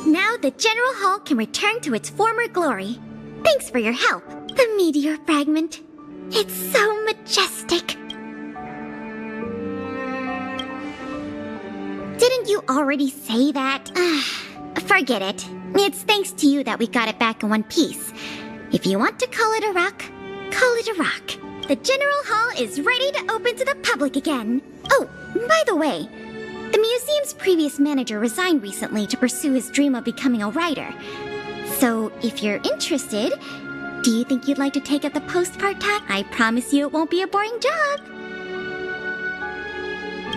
Now the General Hall can return to its former glory. Thanks for your help. The meteor fragment. It's so majestic. Didn't you already say that? Forget it. It's thanks to you that we got it back in one piece. If you want to call it a rock, call it a rock. The General Hall is ready to open to the public again. Oh, by the way, the museum's previous manager resigned recently to pursue his dream of becoming a writer. So, if you're interested, do you think you'd like to take up the post part-time? I promise you it won't be a boring job.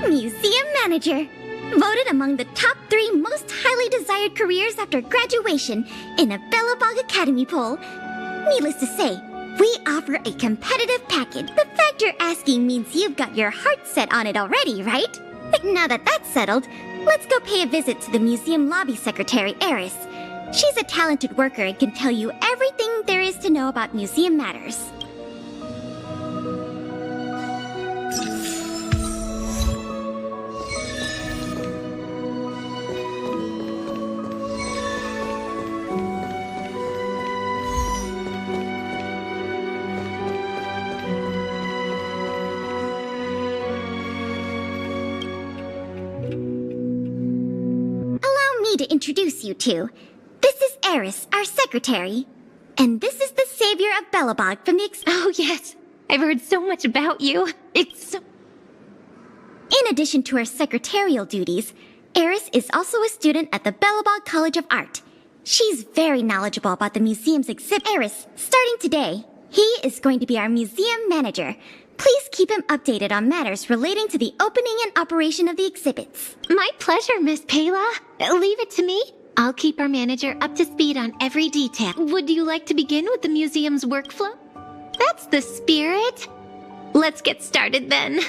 Museum manager. Voted among the top 3 most highly desired careers after graduation in a Belobog Academy poll. Needless to say, we offer a competitive package. The fact you're asking means you've got your heart set on it already, right? But now that that's settled, let's go pay a visit to the museum lobby secretary, Eris. She's a talented worker and can tell you everything there is to know about museum matters. To introduce you to. This is Eris, our secretary. And this is the savior of Belobog from the Oh yes, I've heard so much about you. It's so... In addition to her secretarial duties, Eris is also a student at the Belobog College of Art. She's very knowledgeable about the museum's exhibit. Eris, starting today, he is going to be our museum manager. Please keep him updated on matters relating to the opening and operation of the exhibits. My pleasure, Miss Payla. Leave it to me. I'll keep our manager up to speed on every detail. Would you like to begin with the museum's workflow? That's the spirit. Let's get started then.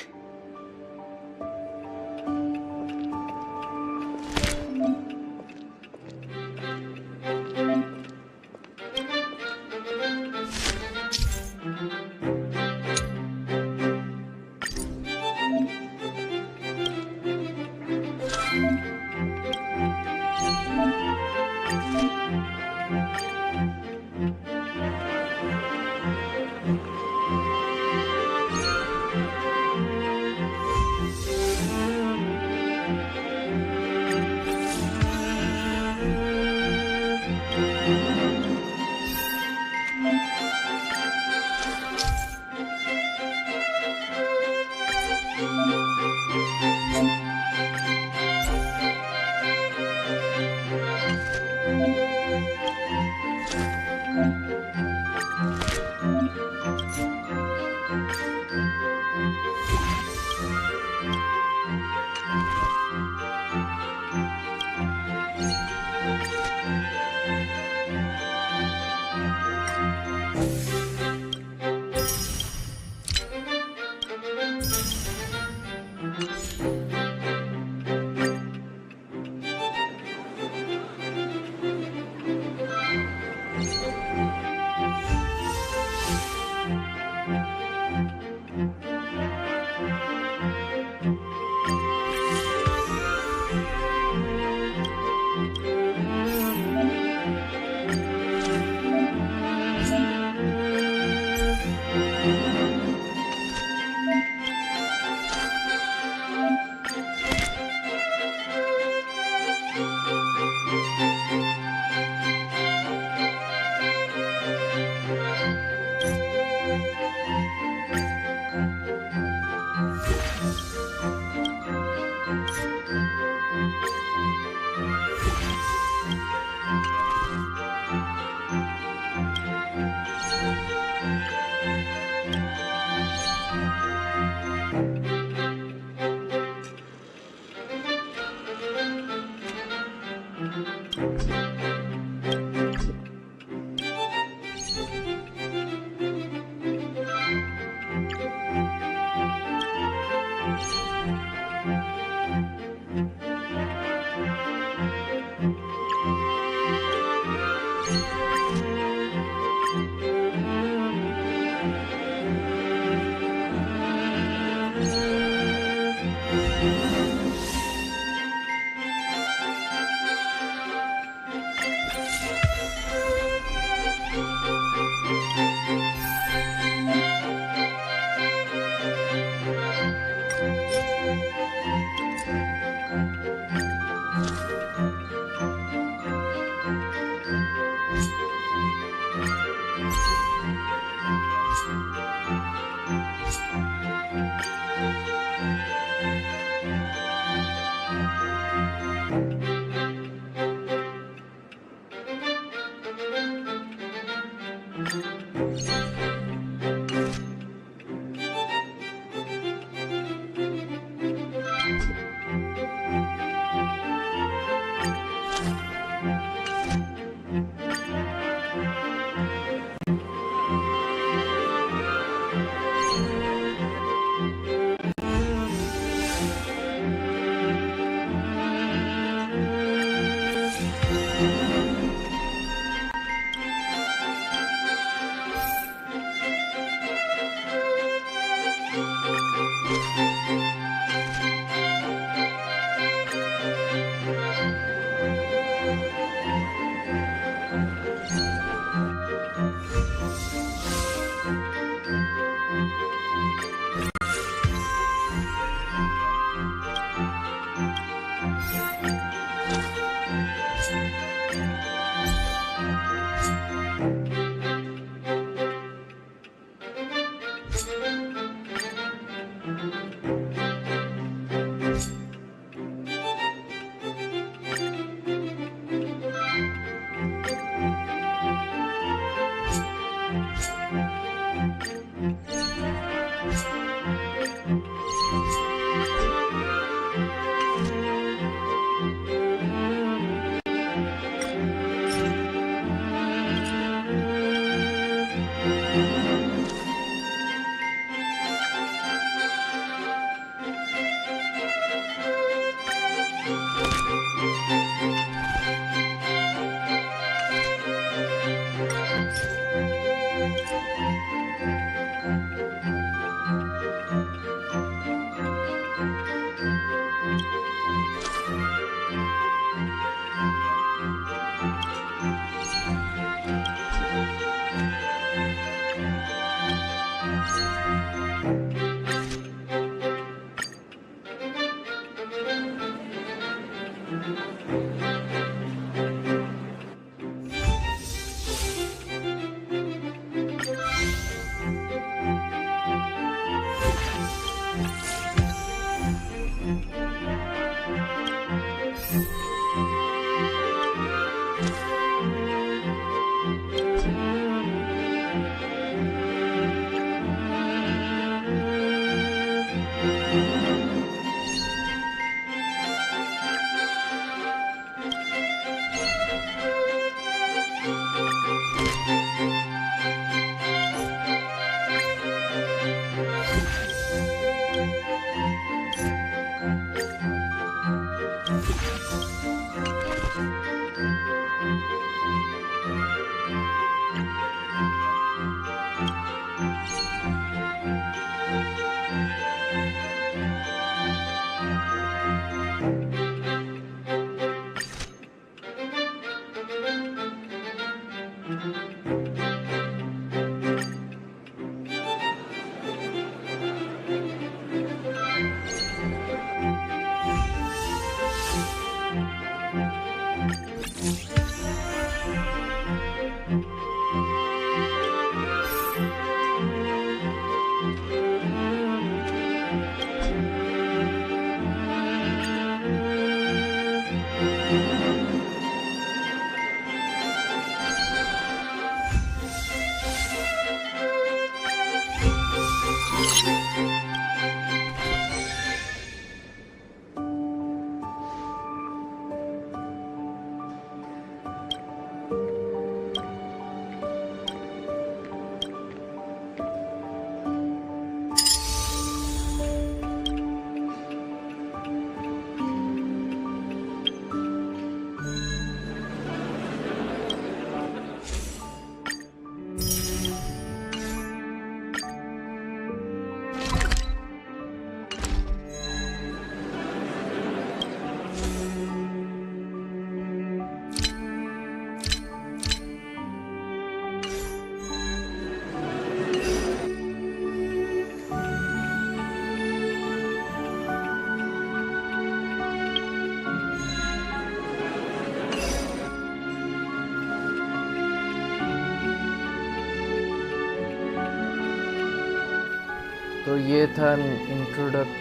तो ये था introduction.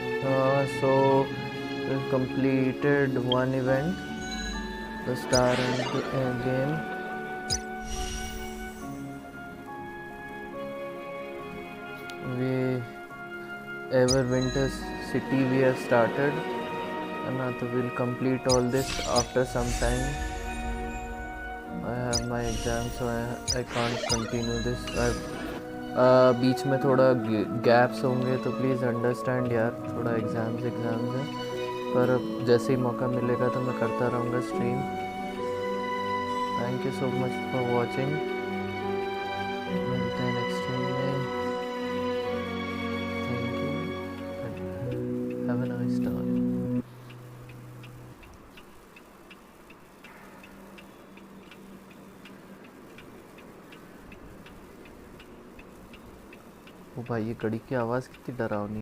So we completed one event, the star game. We Everwinter City we have started, and now we'll complete all this after some time. I have my exam, so I can't continue this. बीच में थोड़ा gaps होंगे तो please understand यार, थोड़ा exams है, पर जैसे ही मौका मिलेगा तो मैं करता रहूँगा stream. Thank you so much for watching. मिलते हैं नेक्स्ट स्ट्रीम में. Thank you. Have a nice time. ओ भाई, ये घड़ी की आवाज़ कितनी डरावनी.